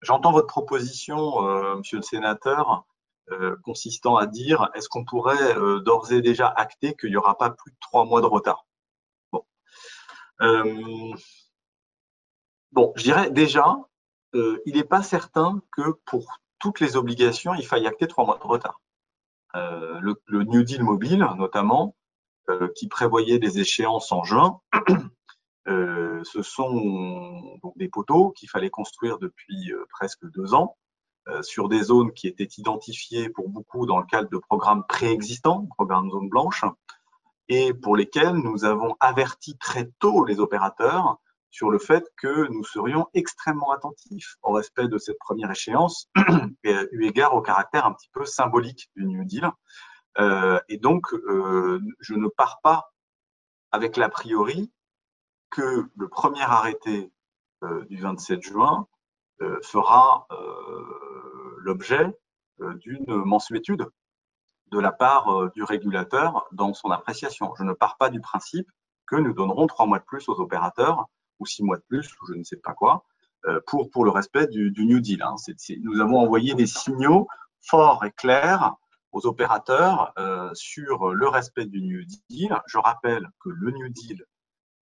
j'entends votre proposition, monsieur le sénateur, consistant à dire est-ce qu'on pourrait d'ores et déjà acter qu'il n'y aura pas plus de 3 mois de retard. Bon, je dirais déjà, il n'est pas certain que pour toutes les obligations, il faille acter 3 mois de retard. Le New Deal mobile, notamment, qui prévoyait des échéances en juin, ce sont donc des poteaux qu'il fallait construire depuis presque 2 ans, sur des zones qui étaient identifiées pour beaucoup dans le cadre de programmes préexistants, programmes zone blanche, et pour lesquels nous avons averti très tôt les opérateurs sur le fait que nous serions extrêmement attentifs au respect de cette première échéance, eu égard au caractère un petit peu symbolique du New Deal. Et donc, je ne pars pas avec l'a priori que le premier arrêté du 27 juin fera l'objet d'une mensuétude de la part du régulateur dans son appréciation. Je ne pars pas du principe que nous donnerons 3 mois de plus aux opérateurs ou 6 mois de plus, ou je ne sais pas quoi, pour le respect du New Deal. Hein. Nous avons envoyé des signaux forts et clairs aux opérateurs sur le respect du New Deal. Je rappelle que le New Deal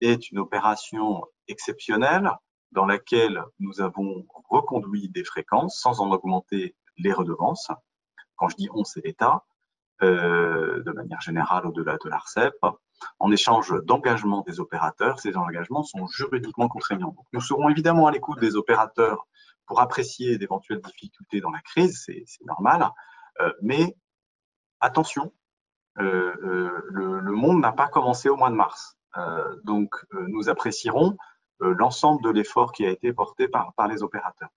est une opération exceptionnelle dans laquelle nous avons reconduit des fréquences sans en augmenter les redevances. Quand je dis on, c'est l'État, de manière générale au-delà de l'ARCEP, en échange d'engagements des opérateurs. Ces engagements sont juridiquement contraignants. Donc, nous serons évidemment à l'écoute des opérateurs pour apprécier d'éventuelles difficultés dans la crise, c'est normal, mais attention, le monde n'a pas commencé au mois de mars. Donc, nous apprécierons l'ensemble de l'effort qui a été porté par les opérateurs.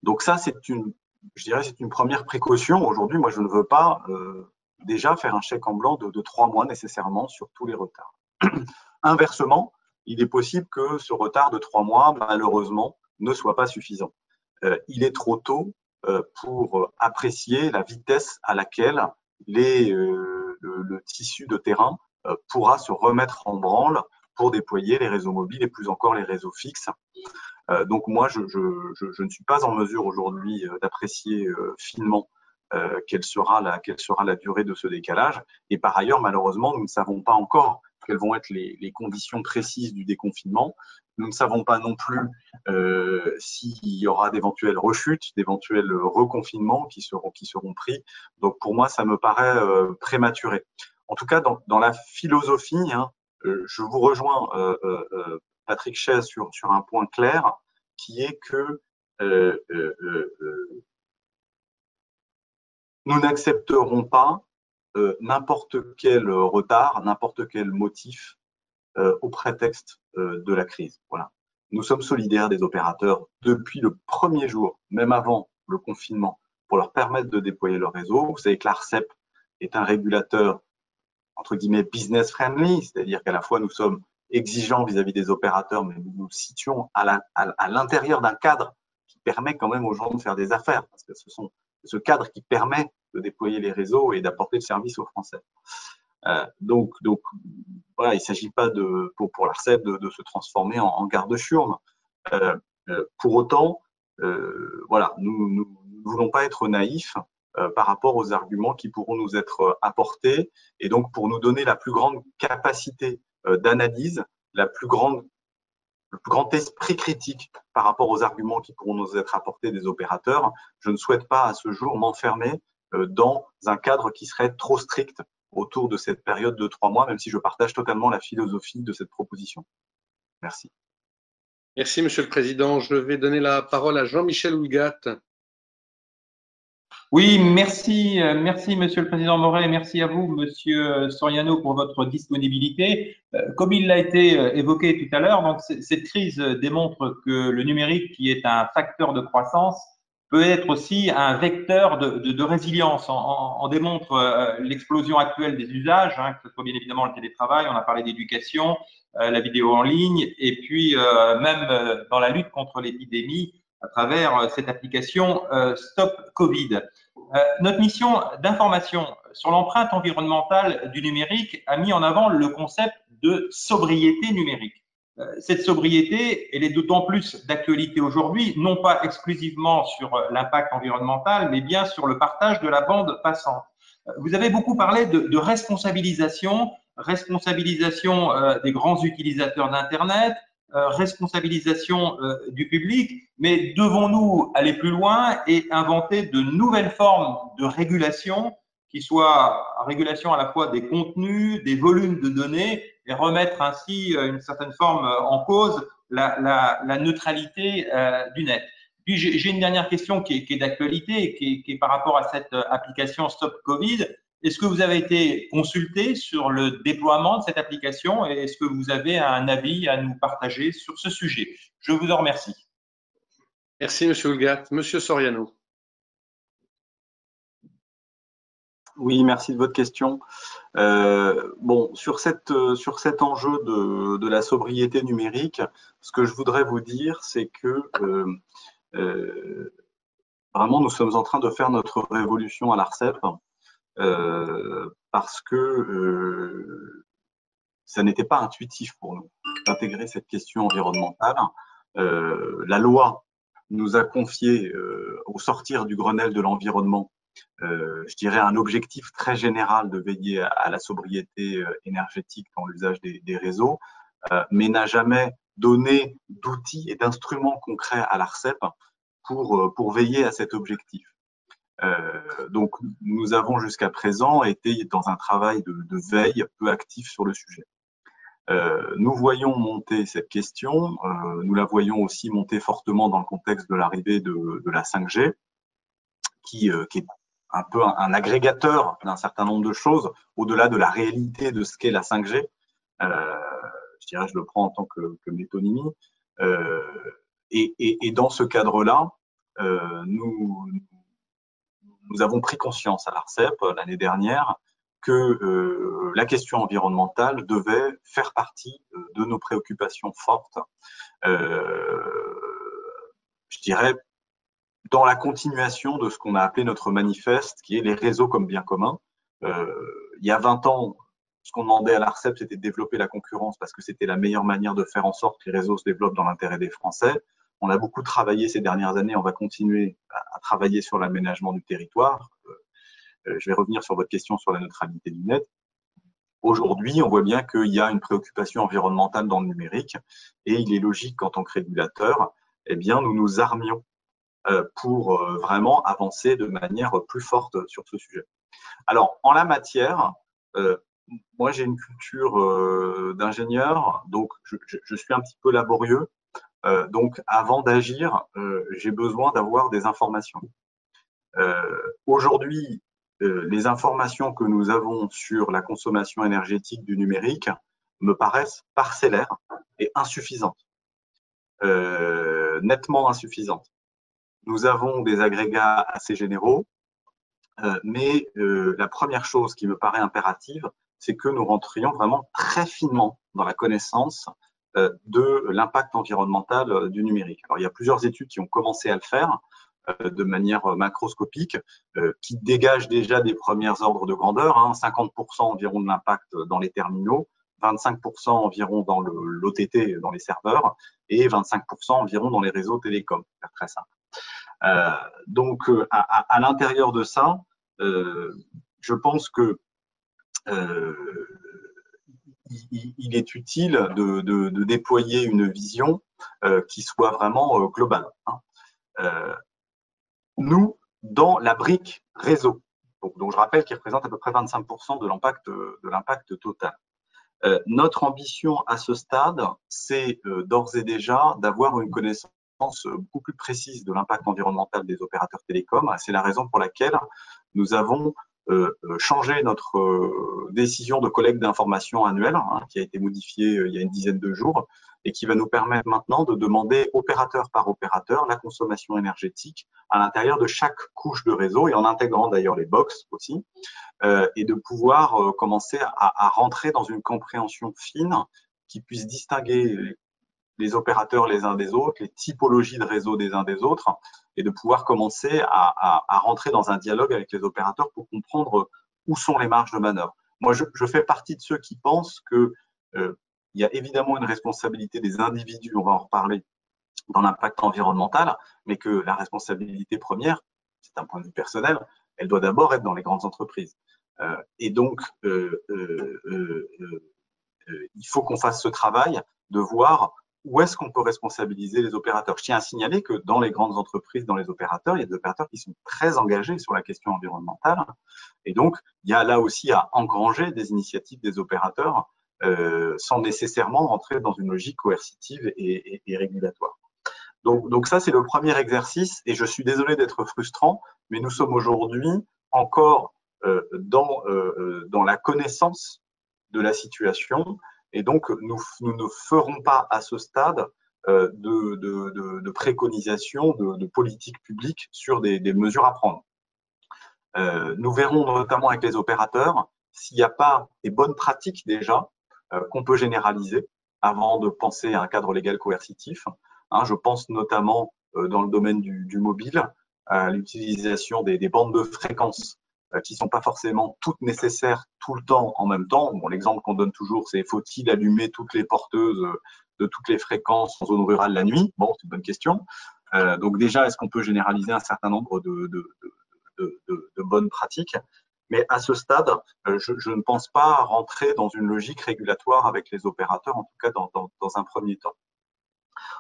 Donc ça, je dirais, c'est une première précaution. Aujourd'hui, moi, je ne veux pas déjà faire un chèque en blanc de 3 mois nécessairement sur tous les retards. Inversement, il est possible que ce retard de 3 mois, malheureusement, ne soit pas suffisant. Il est trop tôt pour apprécier la vitesse à laquelle le tissu de terrain pourra se remettre en branle pour déployer les réseaux mobiles et plus encore les réseaux fixes. Donc moi, je ne suis pas en mesure aujourd'hui d'apprécier finement quelle sera la durée de ce décalage. Et par ailleurs, malheureusement, nous ne savons pas encore quelles vont être les conditions précises du déconfinement. Nous ne savons pas non plus s'il y aura d'éventuelles rechutes, d'éventuels reconfinements qui seront pris. Donc pour moi, ça me paraît prématuré. En tout cas, dans la philosophie, hein, je vous rejoins, Patrick Chaise, sur un point clair, qui est que nous n'accepterons pas n'importe quel retard, n'importe quel motif au prétexte de la crise. Voilà. Nous sommes solidaires des opérateurs depuis le premier jour, même avant le confinement, pour leur permettre de déployer leur réseau. Vous savez que l'ARCEP est un régulateur entre guillemets business friendly, c'est-à-dire qu'à la fois nous sommes exigeants vis-à-vis des opérateurs, mais nous nous situons à l'intérieur d'un cadre qui permet quand même aux gens de faire des affaires, parce que ce cadre qui permet de déployer les réseaux et d'apporter le service aux Français. Donc voilà, il ne s'agit pas pour l'ARCEP de se transformer en garde-chiourme. Pour autant, voilà, nous ne voulons pas être naïfs par rapport aux arguments qui pourront nous être apportés, et donc pour nous donner la plus grande capacité d'analyse, le plus grand esprit critique par rapport aux arguments qui pourront nous être apportés des opérateurs, je ne souhaite pas à ce jour m'enfermer dans un cadre qui serait trop strict autour de cette période de 3 mois, même si je partage totalement la philosophie de cette proposition. Merci. Merci, Monsieur le Président. Je vais donner la parole à Jean-Michel Houllegatte. Oui, merci, merci Monsieur le Président Moret, merci à vous Monsieur Soriano pour votre disponibilité. Comme il l'a été évoqué tout à l'heure, donc cette crise démontre que le numérique, qui est un facteur de croissance, peut être aussi un vecteur de résilience. On démontre l'explosion actuelle des usages, hein, que ce soit bien évidemment le télétravail, on a parlé d'éducation, la vidéo en ligne, et puis même dans la lutte contre l'épidémie à travers cette application Stop Covid. Notre mission d'information sur l'empreinte environnementale du numérique a mis en avant le concept de sobriété numérique. Cette sobriété, elle est d'autant plus d'actualité aujourd'hui, non pas exclusivement sur l'impact environnemental, mais bien sur le partage de la bande passante. Vous avez beaucoup parlé de responsabilisation, responsabilisation des grands utilisateurs d'Internet, responsabilisation du public, mais devons-nous aller plus loin et inventer de nouvelles formes de régulation qui soient régulation à la fois des contenus, des volumes de données et remettre ainsi une certaine forme en cause la neutralité du net. Puis j'ai une dernière question qui est d'actualité, qui est par rapport à cette application Stop Covid. Est-ce que vous avez été consulté sur le déploiement de cette application et est-ce que vous avez un avis à nous partager sur ce sujet? Je vous en remercie. Merci, Monsieur Houlgate. Monsieur Soriano. Oui, merci de votre question. Bon, sur cet enjeu de la sobriété numérique, ce que je voudrais vous dire, c'est que vraiment, nous sommes en train de faire notre révolution à l'ARCEP parce que ça n'était pas intuitif pour nous d'intégrer cette question environnementale. La loi nous a confié, au sortir du Grenelle de l'environnement, je dirais un objectif très général de veiller à la sobriété énergétique dans l'usage des réseaux, mais n'a jamais donné d'outils et d'instruments concrets à l'ARCEP pour veiller à cet objectif. Donc, nous avons jusqu'à présent été dans un travail de veille peu actif sur le sujet. Nous voyons monter cette question, nous la voyons aussi monter fortement dans le contexte de l'arrivée de la 5G, qui est un peu un agrégateur d'un certain nombre de choses, au-delà de la réalité de ce qu'est la 5G. Je dirais, je le prends en tant que métonymie. Et dans ce cadre-là, nous avons pris conscience à l'ARCEP l'année dernière que la question environnementale devait faire partie de nos préoccupations fortes. Je dirais, dans la continuation de ce qu'on a appelé notre manifeste, qui est les réseaux comme bien commun. Il y a 20 ans, ce qu'on demandait à l'ARCEP, c'était de développer la concurrence parce que c'était la meilleure manière de faire en sorte que les réseaux se développent dans l'intérêt des Français. On a beaucoup travaillé ces dernières années, on va continuer à travailler sur l'aménagement du territoire. Je vais revenir sur votre question sur la neutralité du net. Aujourd'hui, on voit bien qu'il y a une préoccupation environnementale dans le numérique et il est logique qu'en tant que régulateur, eh bien, nous nous armions pour vraiment avancer de manière plus forte sur ce sujet. Alors, en la matière, moi j'ai une culture d'ingénieur, donc je suis un petit peu laborieux. Donc, avant d'agir, j'ai besoin d'avoir des informations. Aujourd'hui, les informations que nous avons sur la consommation énergétique du numérique me paraissent parcellaires et insuffisantes, nettement insuffisantes. Nous avons des agrégats assez généraux, mais la première chose qui me paraît impérative, c'est que nous rentrions vraiment très finement dans la connaissance de l'impact environnemental du numérique. Alors, il y a plusieurs études qui ont commencé à le faire de manière macroscopique, qui dégagent déjà des premiers ordres de grandeur, 50% environ de l'impact dans les terminaux, 25% environ dans l'OTT, dans les serveurs, et 25% environ dans les réseaux télécoms. C'est très simple. Donc, à l'intérieur de ça, je pense que il est utile de déployer une vision qui soit vraiment globale. Nous, dans la brique réseau, donc je rappelle qu'il représente à peu près 25% de l'impact total. Notre ambition à ce stade, c'est d'ores et déjà d'avoir une connaissance beaucoup plus précise de l'impact environnemental des opérateurs télécoms. C'est la raison pour laquelle nous avons changé notre décision de collecte d'informations annuelle, qui a été modifiée il y a une dizaine de jours, et qui va nous permettre maintenant de demander opérateur par opérateur la consommation énergétique à l'intérieur de chaque couche de réseau, et en intégrant d'ailleurs les box aussi, et de pouvoir commencer à rentrer dans une compréhension fine qui puisse distinguer les opérateurs les uns des autres, les typologies de réseaux des uns des autres, et de pouvoir commencer à rentrer dans un dialogue avec les opérateurs pour comprendre où sont les marges de manœuvre. Moi, je fais partie de ceux qui pensent que il y a évidemment une responsabilité des individus, on va en reparler, dans l'impact environnemental, mais que la responsabilité première, c'est un point de vue personnel, elle doit d'abord être dans les grandes entreprises. Et donc, il faut qu'on fasse ce travail de voir où est-ce qu'on peut responsabiliser les opérateurs. Je tiens à signaler que dans les grandes entreprises, dans les opérateurs, il y a des opérateurs qui sont très engagés sur la question environnementale. Et donc, il y a là aussi à engranger des initiatives des opérateurs sans nécessairement rentrer dans une logique coercitive et régulatoire. Donc ça, c'est le premier exercice. Et je suis désolé d'être frustrant, mais nous sommes aujourd'hui encore dans la connaissance de la situation. Et donc, nous ne ferons pas à ce stade de préconisation de politique publique sur des mesures à prendre. Nous verrons notamment avec les opérateurs s'il n'y a pas des bonnes pratiques déjà qu'on peut généraliser avant de penser à un cadre légal coercitif. Je pense notamment dans le domaine du mobile à l'utilisation des bandes de fréquences qui ne sont pas forcément toutes nécessaires tout le temps en même temps. Bon, l'exemple qu'on donne toujours, c'est faut-il allumer toutes les porteuses de toutes les fréquences en zone rurale la nuit? Bon, c'est une bonne question. Donc déjà, est-ce qu'on peut généraliser un certain nombre de bonnes pratiques? Mais à ce stade, je ne pense pas rentrer dans une logique régulatoire avec les opérateurs, en tout cas dans un premier temps.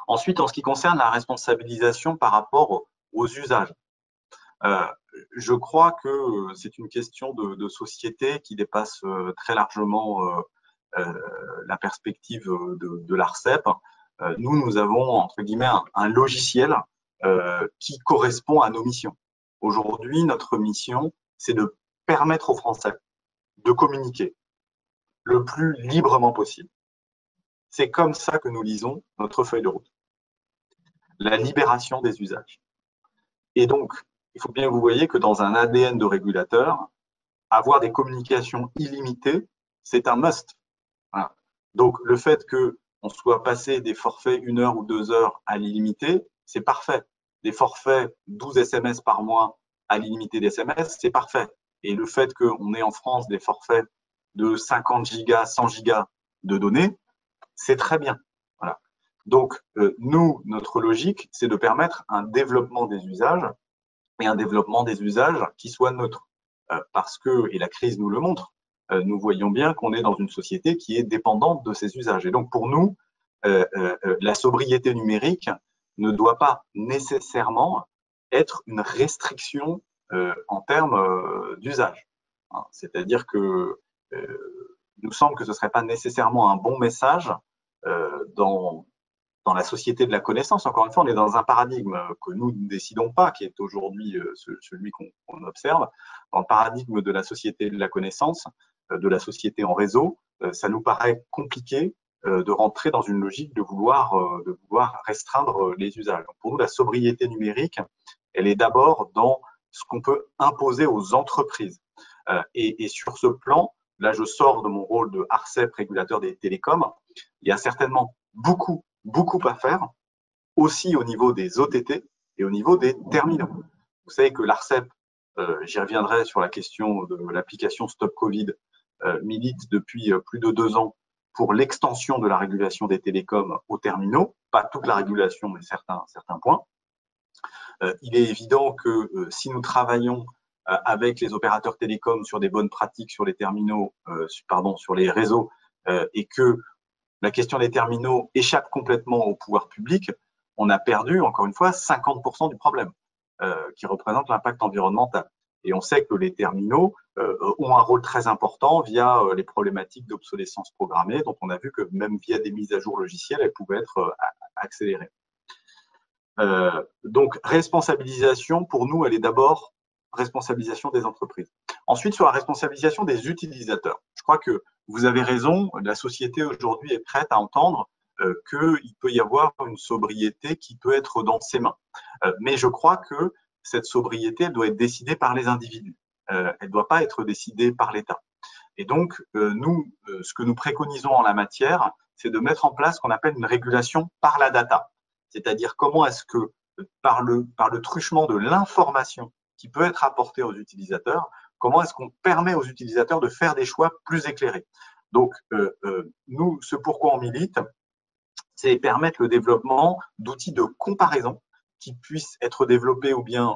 Ensuite, en ce qui concerne la responsabilisation par rapport aux usages, je crois que c'est une question de société qui dépasse très largement la perspective de l'ARCEP. Nous avons, entre guillemets, un logiciel qui correspond à nos missions. Aujourd'hui, notre mission, c'est de permettre aux Français de communiquer le plus librement possible. C'est comme ça que nous lisons notre feuille de route. La libération des usages. Et donc, il faut bien que vous voyez que dans un ADN de régulateur, avoir des communications illimitées, c'est un must. Voilà. Donc, le fait qu'on soit passé des forfaits 1 heure ou 2 heures à l'illimité, c'est parfait. Des forfaits 12 SMS par mois à l'illimité des SMS, c'est parfait. Et le fait qu'on ait en France des forfaits de 50 gigas, 100 gigas de données, c'est très bien. Voilà. Donc, nous, notre logique, c'est de permettre un développement des usages et un développement des usages qui soit neutre. Parce que, et la crise nous le montre, nous voyons bien qu'on est dans une société qui est dépendante de ces usages. Et donc, pour nous, la sobriété numérique ne doit pas nécessairement être une restriction en termes d'usage. C'est-à-dire que nous semble que ce ne serait pas nécessairement un bon message dans la société de la connaissance. Encore une fois, on est dans un paradigme que nous ne décidons pas, qui est aujourd'hui celui qu'on observe. Dans le paradigme de la société de la connaissance, de la société en réseau, ça nous paraît compliqué de rentrer dans une logique de vouloir restreindre les usages. Donc pour nous, la sobriété numérique, elle est d'abord dans ce qu'on peut imposer aux entreprises. Et sur ce plan, là, je sors de mon rôle de ARCEP, régulateur des télécoms. Il y a certainement beaucoup à faire, aussi au niveau des OTT et au niveau des terminaux. Vous savez que l'ARCEP, j'y reviendrai sur la question de l'application Stop Covid, milite depuis plus de 2 ans pour l'extension de la régulation des télécoms aux terminaux, pas toute la régulation, mais certains points. Il est évident que si nous travaillons avec les opérateurs télécoms sur des bonnes pratiques sur les terminaux, sur les réseaux, et que la question des terminaux échappe complètement au pouvoir public, on a perdu, encore une fois, 50% du problème, qui représente l'impact environnemental. Et on sait que les terminaux ont un rôle très important via les problématiques d'obsolescence programmée, dont on a vu que même via des mises à jour logicielles, elles pouvaient être accélérées. Donc, responsabilisation, pour nous, elle est d'abord responsabilisation des entreprises. Ensuite, sur la responsabilisation des utilisateurs. Je crois que vous avez raison, la société aujourd'hui est prête à entendre qu'il peut y avoir une sobriété qui peut être dans ses mains. Mais je crois que cette sobriété doit être décidée par les individus. Elle ne doit pas être décidée par l'État. Et donc, nous, ce que nous préconisons en la matière, c'est de mettre en place ce qu'on appelle une régulation par la data. C'est-à-dire comment est-ce que, par le truchement de l'information qui peut être apportée aux utilisateurs, comment est-ce qu'on permet aux utilisateurs de faire des choix plus éclairés. Donc, nous, ce pourquoi on milite, c'est permettre le développement d'outils de comparaison qui puissent être développés ou bien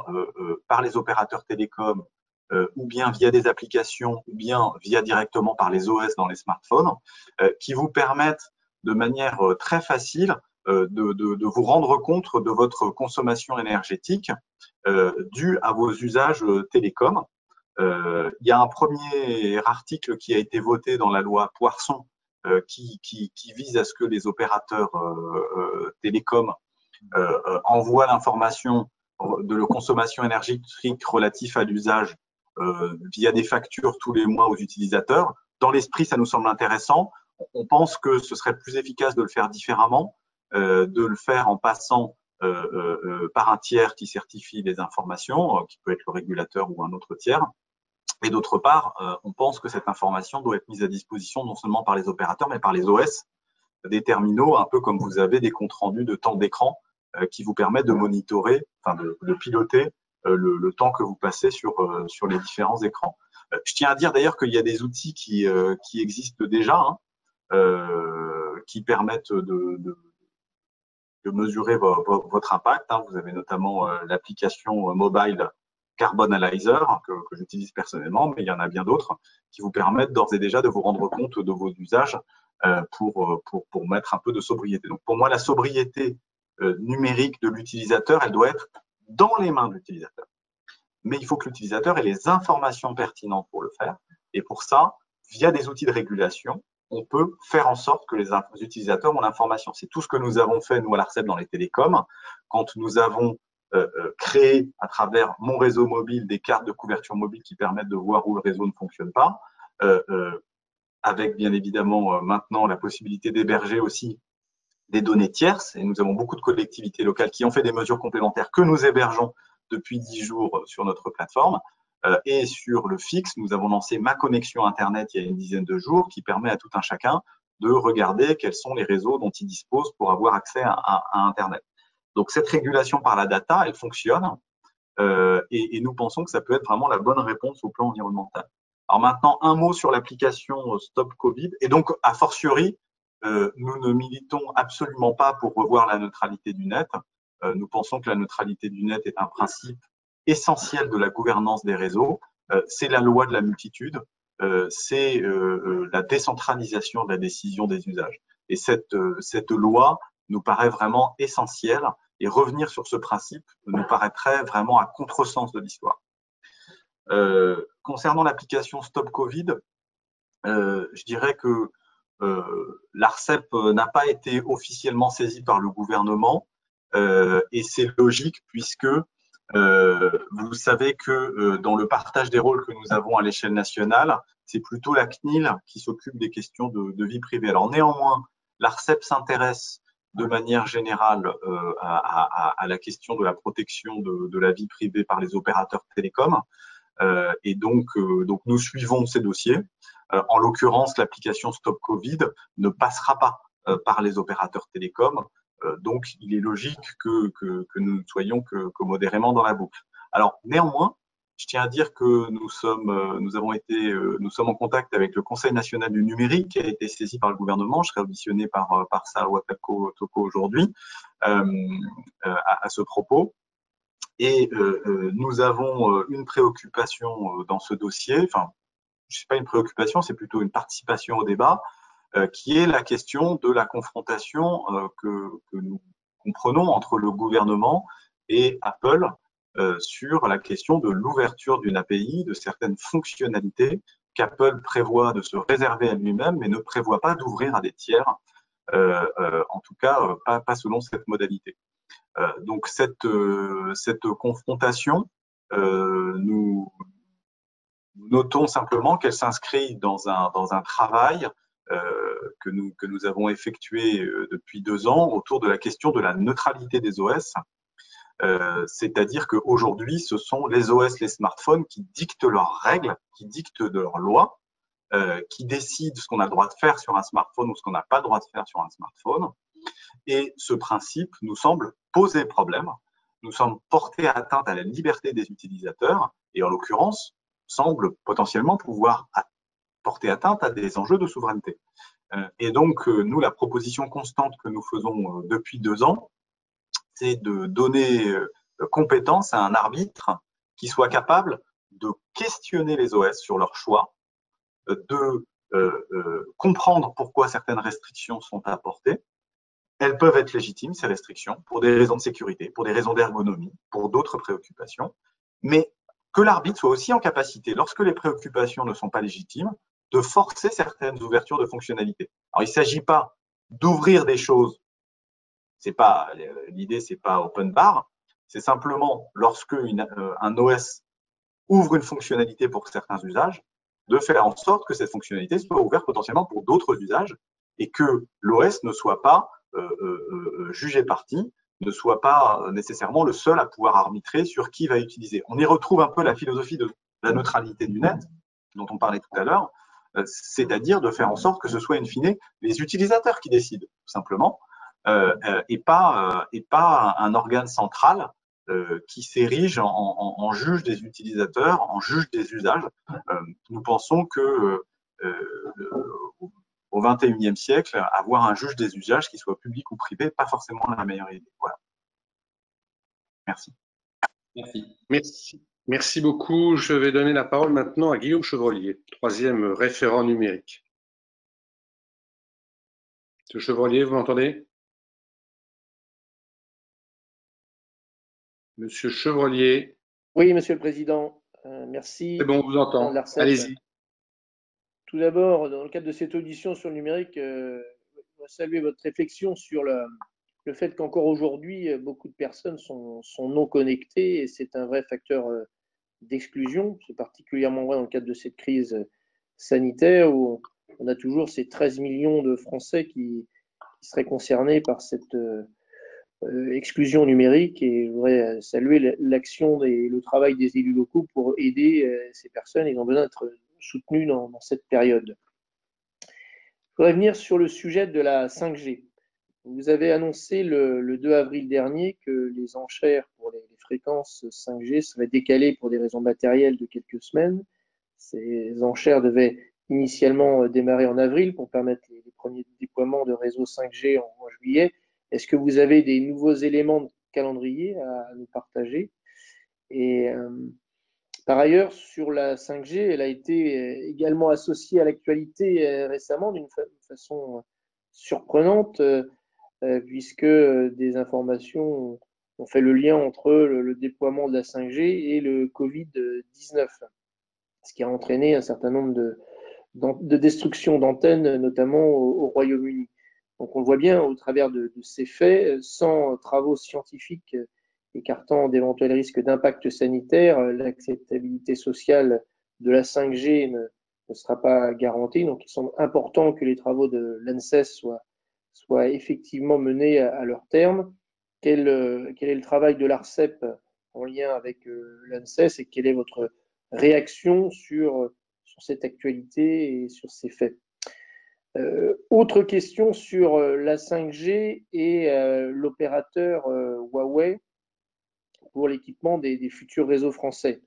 par les opérateurs télécoms, ou bien via des applications, ou bien via directement par les OS dans les smartphones, qui vous permettent de manière très facile de vous rendre compte de votre consommation énergétique due à vos usages télécoms. Il y a un premier article qui a été voté dans la loi Poisson qui vise à ce que les opérateurs télécoms envoient l'information de la consommation énergétique relative à l'usage via des factures tous les mois aux utilisateurs. Dans l'esprit, ça nous semble intéressant. On pense que ce serait plus efficace de le faire différemment, de le faire en passant par un tiers qui certifie les informations, qui peut être le régulateur ou un autre tiers. Et d'autre part, on pense que cette information doit être mise à disposition non seulement par les opérateurs, mais par les OS, des terminaux, un peu comme vous avez des comptes rendus de temps d'écran qui vous permettent de monitorer, enfin de piloter le temps que vous passez sur les différents écrans. Je tiens à dire d'ailleurs qu'il y a des outils qui existent déjà, qui permettent de mesurer votre impact. Vous avez notamment l'application mobile Carbon Analyzer que j'utilise personnellement, mais il y en a bien d'autres qui vous permettent d'ores et déjà de vous rendre compte de vos usages pour mettre un peu de sobriété. Donc pour moi, la sobriété numérique de l'utilisateur, elle doit être dans les mains de l'utilisateur. Mais il faut que l'utilisateur ait les informations pertinentes pour le faire. Et pour ça, via des outils de régulation, on peut faire en sorte que les utilisateurs ont l'information. C'est tout ce que nous avons fait, nous, à l'ARCEP, dans les télécoms, quand nous avons créé, à travers mon réseau mobile, des cartes de couverture mobile qui permettent de voir où le réseau ne fonctionne pas, avec, bien évidemment, maintenant, la possibilité d'héberger aussi des données tierces. Et nous avons beaucoup de collectivités locales qui ont fait des mesures complémentaires que nous hébergeons depuis 10 jours sur notre plateforme. Et sur le fixe, nous avons lancé Ma Connexion Internet il y a une dizaine de jours qui permet à tout un chacun de regarder quels sont les réseaux dont il dispose pour avoir accès à Internet. Donc, cette régulation par la data, elle fonctionne et nous pensons que ça peut être vraiment la bonne réponse au plan environnemental. Alors maintenant, un mot sur l'application Stop Covid. Et donc, a fortiori, nous ne militons absolument pas pour revoir la neutralité du net. Nous pensons que la neutralité du net est un principe essentiel de la gouvernance des réseaux. C'est la loi de la multitude, c'est la décentralisation de la décision des usages. Et cette loi nous paraît vraiment essentielle et revenir sur ce principe nous paraîtrait vraiment à contresens de l'histoire. Concernant l'application Stop Covid, je dirais que l'ARCEP n'a pas été officiellement saisie par le gouvernement et c'est logique puisque vous savez que dans le partage des rôles que nous avons à l'échelle nationale, c'est plutôt la CNIL qui s'occupe des questions de vie privée. Alors néanmoins, l'ARCEP s'intéresse de manière générale à la question de la protection de la vie privée par les opérateurs télécoms. Et donc, nous suivons ces dossiers. En l'occurrence, l'application Stop Covid ne passera pas par les opérateurs télécoms. Donc, il est logique que nous ne soyons que modérément dans la boucle. Alors, néanmoins, je tiens à dire que nous sommes en contact avec le Conseil national du numérique qui a été saisi par le gouvernement. Je serai auditionné par Salwa Toko aujourd'hui à ce propos. Et nous avons une préoccupation dans ce dossier, enfin, je ne sais pas une préoccupation, c'est plutôt une participation au débat, qui est la question de la confrontation que nous comprenons entre le gouvernement et Apple sur la question de l'ouverture d'une API, de certaines fonctionnalités qu'Apple prévoit de se réserver à lui-même, mais ne prévoit pas d'ouvrir à des tiers, en tout cas pas selon cette modalité. Donc cette confrontation, nous notons simplement qu'elle s'inscrit dans un travail que nous avons effectué depuis 2 ans autour de la question de la neutralité des OS. C'est-à-dire qu'aujourd'hui, ce sont les OS, les smartphones qui dictent leurs règles, qui dictent leurs lois, qui décident ce qu'on a le droit de faire sur un smartphone ou ce qu'on n'a pas le droit de faire sur un smartphone. Et ce principe nous semble poser problème, nous semble porter atteinte à la liberté des utilisateurs et en l'occurrence semble potentiellement pouvoir porter atteinte à des enjeux de souveraineté. Et donc, nous, la proposition constante que nous faisons depuis 2 ans, c'est de donner compétence à un arbitre qui soit capable de questionner les OS sur leur choix, de comprendre pourquoi certaines restrictions sont apportées. Elles peuvent être légitimes, ces restrictions, pour des raisons de sécurité, pour des raisons d'ergonomie, pour d'autres préoccupations, mais que l'arbitre soit aussi en capacité, lorsque les préoccupations ne sont pas légitimes, de forcer certaines ouvertures de fonctionnalités. Alors, il ne s'agit pas d'ouvrir des choses, l'idée, c'est pas open bar, c'est simplement lorsque un OS ouvre une fonctionnalité pour certains usages, de faire en sorte que cette fonctionnalité soit ouverte potentiellement pour d'autres usages et que l'OS ne soit pas jugé parti, ne soit pas nécessairement le seul à pouvoir arbitrer sur qui va utiliser. On y retrouve un peu la philosophie de la neutralité du net, dont on parlait tout à l'heure, c'est-à-dire de faire en sorte que ce soit in fine les utilisateurs qui décident, tout simplement, et pas un organe central qui s'érige en juge des utilisateurs, en juge des usages. Nous pensons que au XXIe siècle, avoir un juge des usages, qu'il soit public ou privé, pas forcément la meilleure idée. Voilà. Merci. Merci beaucoup. Je vais donner la parole maintenant à Guillaume Chevrollier, 3e référent numérique. Monsieur Chevrollier, vous m'entendez? Monsieur Chevrollier. Oui, Monsieur le Président. Merci. C'est bon, on vous entend. Allez-y. Tout d'abord, dans le cadre de cette audition sur le numérique, je voudrais saluer votre réflexion sur le fait qu'encore aujourd'hui, beaucoup de personnes sont non connectées et c'est un vrai facteur d'exclusion. C'est particulièrement vrai dans le cadre de cette crise sanitaire où on a toujours ces 13 millions de Français qui seraient concernés par cette exclusion numérique, et je voudrais saluer l'action et le travail des élus locaux pour aider ces personnes. Ils ont besoin d'être soutenus dans cette période. Je voudrais venir sur le sujet de la 5G. Vous avez annoncé le 2 avril dernier que les enchères pour les fréquences 5G seraient décalées pour des raisons matérielles de quelques semaines. Ces enchères devaient initialement démarrer en avril pour permettre les premiers déploiements de réseau 5G en juillet. Est-ce que vous avez des nouveaux éléments de calendrier à nous partager? Et par ailleurs, sur la 5G, elle a été également associée à l'actualité récemment d'une façon surprenante, puisque des informations ont fait le lien entre le déploiement de la 5G et le Covid-19, ce qui a entraîné un certain nombre de destructions d'antennes, notamment au Royaume-Uni. Donc on le voit bien au travers de ces faits, sans travaux scientifiques écartant d'éventuels risques d'impact sanitaire, l'acceptabilité sociale de la 5G ne sera pas garantie. Donc il semble important que les travaux de l'ANSES soient effectivement menés à leur terme. Quel est le travail de l'ARCEP en lien avec l'ANSES et quelle est votre réaction sur cette actualité et sur ces faits? Autre question sur la 5G et l'opérateur Huawei pour l'équipement des futurs réseaux français.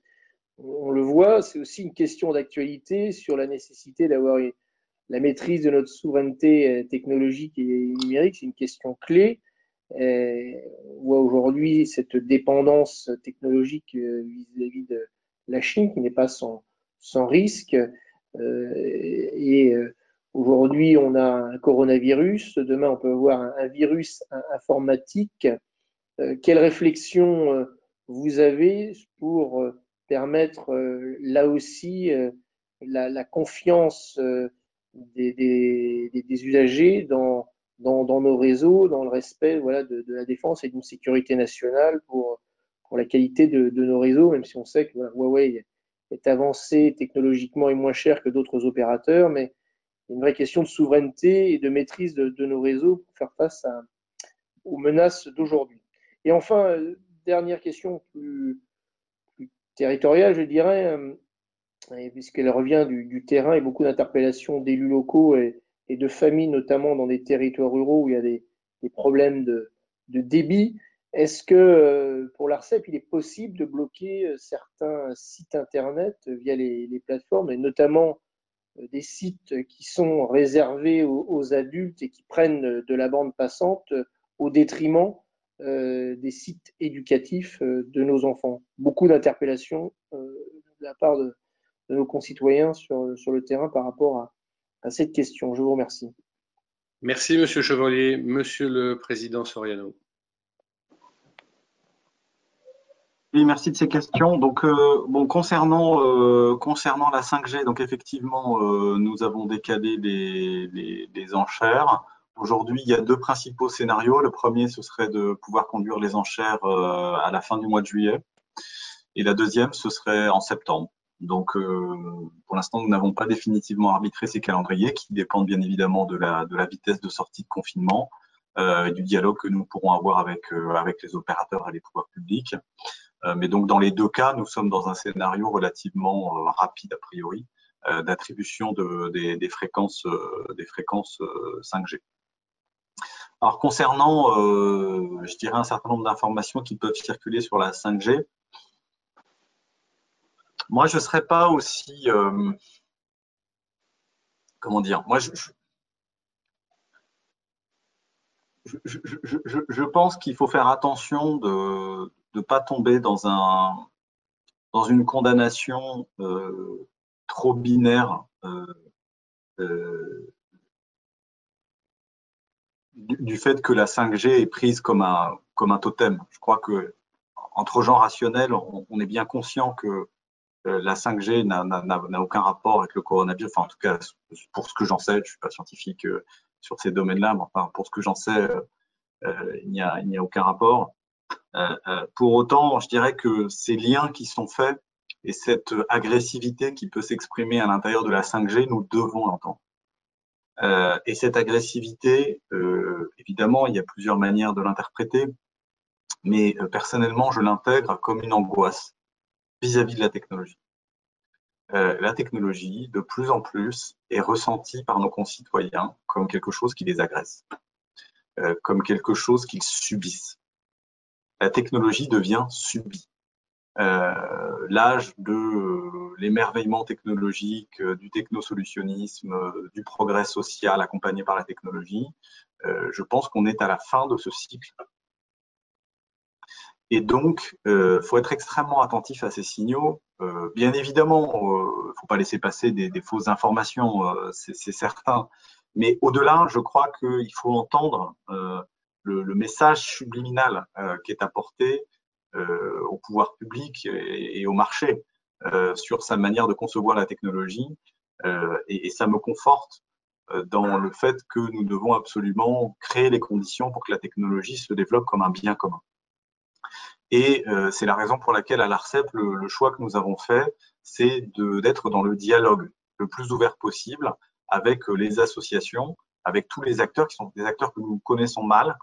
On le voit, c'est aussi une question d'actualité sur la nécessité d'avoir la maîtrise de notre souveraineté technologique et numérique. C'est une question clé. On voit aujourd'hui cette dépendance technologique vis-à-vis de la Chine qui n'est pas sans risque. Aujourd'hui, on a un coronavirus. Demain, on peut avoir un virus informatique. Quelle réflexion vous avez pour permettre là aussi la confiance des usagers dans dans nos réseaux, dans le respect voilà, de la défense et d'une sécurité nationale pour la qualité de nos réseaux, même si on sait que voilà, Huawei est avancé technologiquement et moins cher que d'autres opérateurs, mais il y a une vraie question de souveraineté et de maîtrise de nos réseaux pour faire face aux menaces d'aujourd'hui. Et enfin, dernière question plus territoriale, je dirais, puisqu'elle revient du terrain et beaucoup d'interpellations d'élus locaux et de familles, notamment dans des territoires ruraux où il y a des problèmes de débit. Est-ce que pour l'ARCEP, il est possible de bloquer certains sites Internet via les plateformes, et notamment des sites qui sont réservés aux adultes et qui prennent de la bande passante au détriment des sites éducatifs de nos enfants? Beaucoup d'interpellations de la part de nos concitoyens sur le terrain par rapport à cette question. Je vous remercie. Merci, Monsieur Chevalier. Monsieur le Président Soriano. Oui, merci de ces questions. Donc, bon, concernant la 5G, donc effectivement, nous avons décalé les enchères. Aujourd'hui, il y a deux principaux scénarios. Le premier, ce serait de pouvoir conduire les enchères à la fin du mois de juillet. Et la deuxième, ce serait en septembre. Donc, pour l'instant, nous n'avons pas définitivement arbitré ces calendriers qui dépendent bien évidemment de la vitesse de sortie de confinement et du dialogue que nous pourrons avoir avec les opérateurs et les pouvoirs publics. Mais donc, dans les deux cas, nous sommes dans un scénario relativement rapide, a priori, d'attribution des fréquences 5G. Alors, concernant, je dirais, un certain nombre d'informations qui peuvent circuler sur la 5G, moi, je ne serais pas aussi… comment dire? Moi, je pense qu'il faut faire attention de ne pas tomber dans une condamnation trop binaire du fait que la 5G est prise comme un totem. Je crois que entre gens rationnels, on est bien conscient que la 5G n'a aucun rapport avec le coronavirus. Enfin, en tout cas, pour ce que j'en sais, je ne suis pas scientifique sur ces domaines-là, mais enfin, pour ce que j'en sais, il n'y a aucun rapport. Pour autant, je dirais que ces liens qui sont faits et cette agressivité qui peut s'exprimer à l'intérieur de la 5G, nous devons l'entendre. Et cette agressivité, évidemment, il y a plusieurs manières de l'interpréter, mais personnellement, je l'intègre comme une angoisse vis-à-vis de la technologie. La technologie, de plus en plus, est ressentie par nos concitoyens comme quelque chose qui les agresse, comme quelque chose qu'ils subissent. La technologie devient subie. L'âge de l'émerveillement technologique, du technosolutionnisme, du progrès social accompagné par la technologie, je pense qu'on est à la fin de ce cycle. Et donc, faut être extrêmement attentif à ces signaux. Bien évidemment, il ne faut pas laisser passer des fausses informations, c'est certain. Mais au-delà, je crois qu'il faut entendre le message subliminal qui est apporté au pouvoir public et au marché sur sa manière de concevoir la technologie. Et ça me conforte dans le fait que nous devons absolument créer les conditions pour que la technologie se développe comme un bien commun. Et c'est la raison pour laquelle à l'ARCEP, le choix que nous avons fait, c'est d'être dans le dialogue le plus ouvert possible avec les associations, avec tous les acteurs qui sont des acteurs que nous connaissons mal,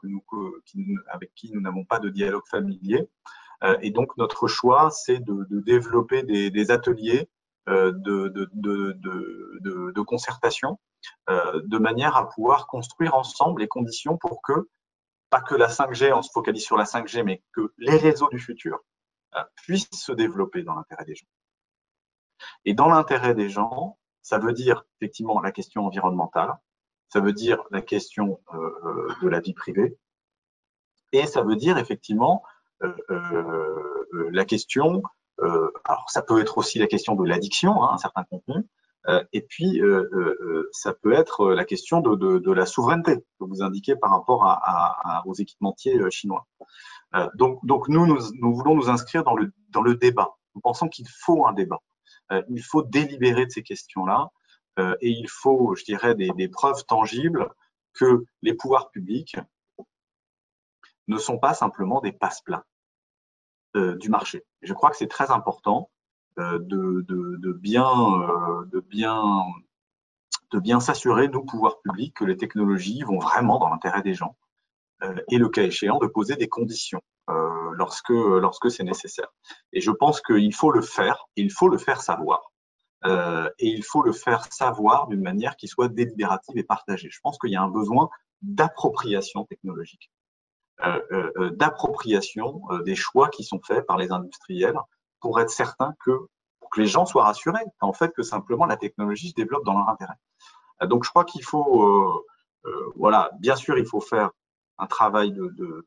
avec qui nous n'avons pas de dialogue familier. Et donc, notre choix, c'est de développer des ateliers de concertation de manière à pouvoir construire ensemble les conditions pour que, pas que la 5G, on se focalise sur la 5G, mais que les réseaux du futur puissent se développer dans l'intérêt des gens. Et dans l'intérêt des gens, ça veut dire effectivement la question environnementale, ça veut dire la question de la vie privée, et ça veut dire effectivement la question, alors ça peut être aussi la question de l'addiction à un certain contenu, et puis ça peut être la question de la souveraineté que vous indiquez par rapport aux équipementiers chinois. Donc nous voulons nous inscrire dans le débat. Nous pensons qu'il faut un débat. Il faut délibérer de ces questions-là et il faut, je dirais, des preuves tangibles que les pouvoirs publics ne sont pas simplement des passe-plats du marché. Et je crois que c'est très important de bien s'assurer, nous, pouvoirs publics, que les technologies vont vraiment dans l'intérêt des gens et le cas échéant, de poser des conditions lorsque c'est nécessaire. Et je pense qu'il faut le faire, il faut le faire savoir. Et il faut le faire savoir d'une manière qui soit délibérative et partagée. Je pense qu'il y a un besoin d'appropriation technologique, d'appropriation des choix qui sont faits par les industriels pour être certain pour que les gens soient rassurés, en fait, que simplement la technologie se développe dans leur intérêt. Donc, je crois qu'il faut, voilà, bien sûr, il faut faire un travail de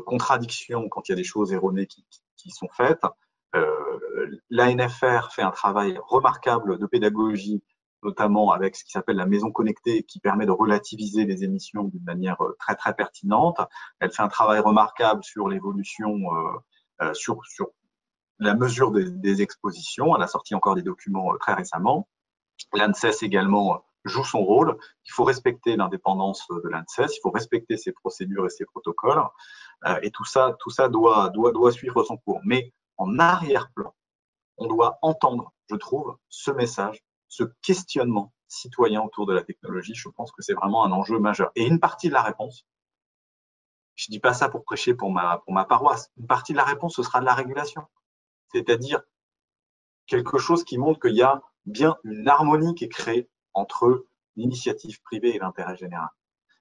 contradiction quand il y a des choses erronées qui sont faites. L'ANFR fait un travail remarquable de pédagogie, notamment avec ce qui s'appelle la maison connectée, qui permet de relativiser les émissions d'une manière très, très pertinente. Elle fait un travail remarquable sur l'évolution, sur la mesure des expositions. Elle a sorti encore des documents très récemment. L'ANSES également joue son rôle. Il faut respecter l'indépendance de l'ANSES, il faut respecter ses procédures et ses protocoles, et tout ça doit suivre son cours. Mais en arrière-plan, on doit entendre, je trouve, ce message, ce questionnement citoyen autour de la technologie. Je pense que c'est vraiment un enjeu majeur. Et une partie de la réponse, je ne dis pas ça pour prêcher pour ma paroisse, une partie de la réponse, ce sera de la régulation. C'est-à-dire quelque chose qui montre qu'il y a bien une harmonie qui est créée entre l'initiative privée et l'intérêt général,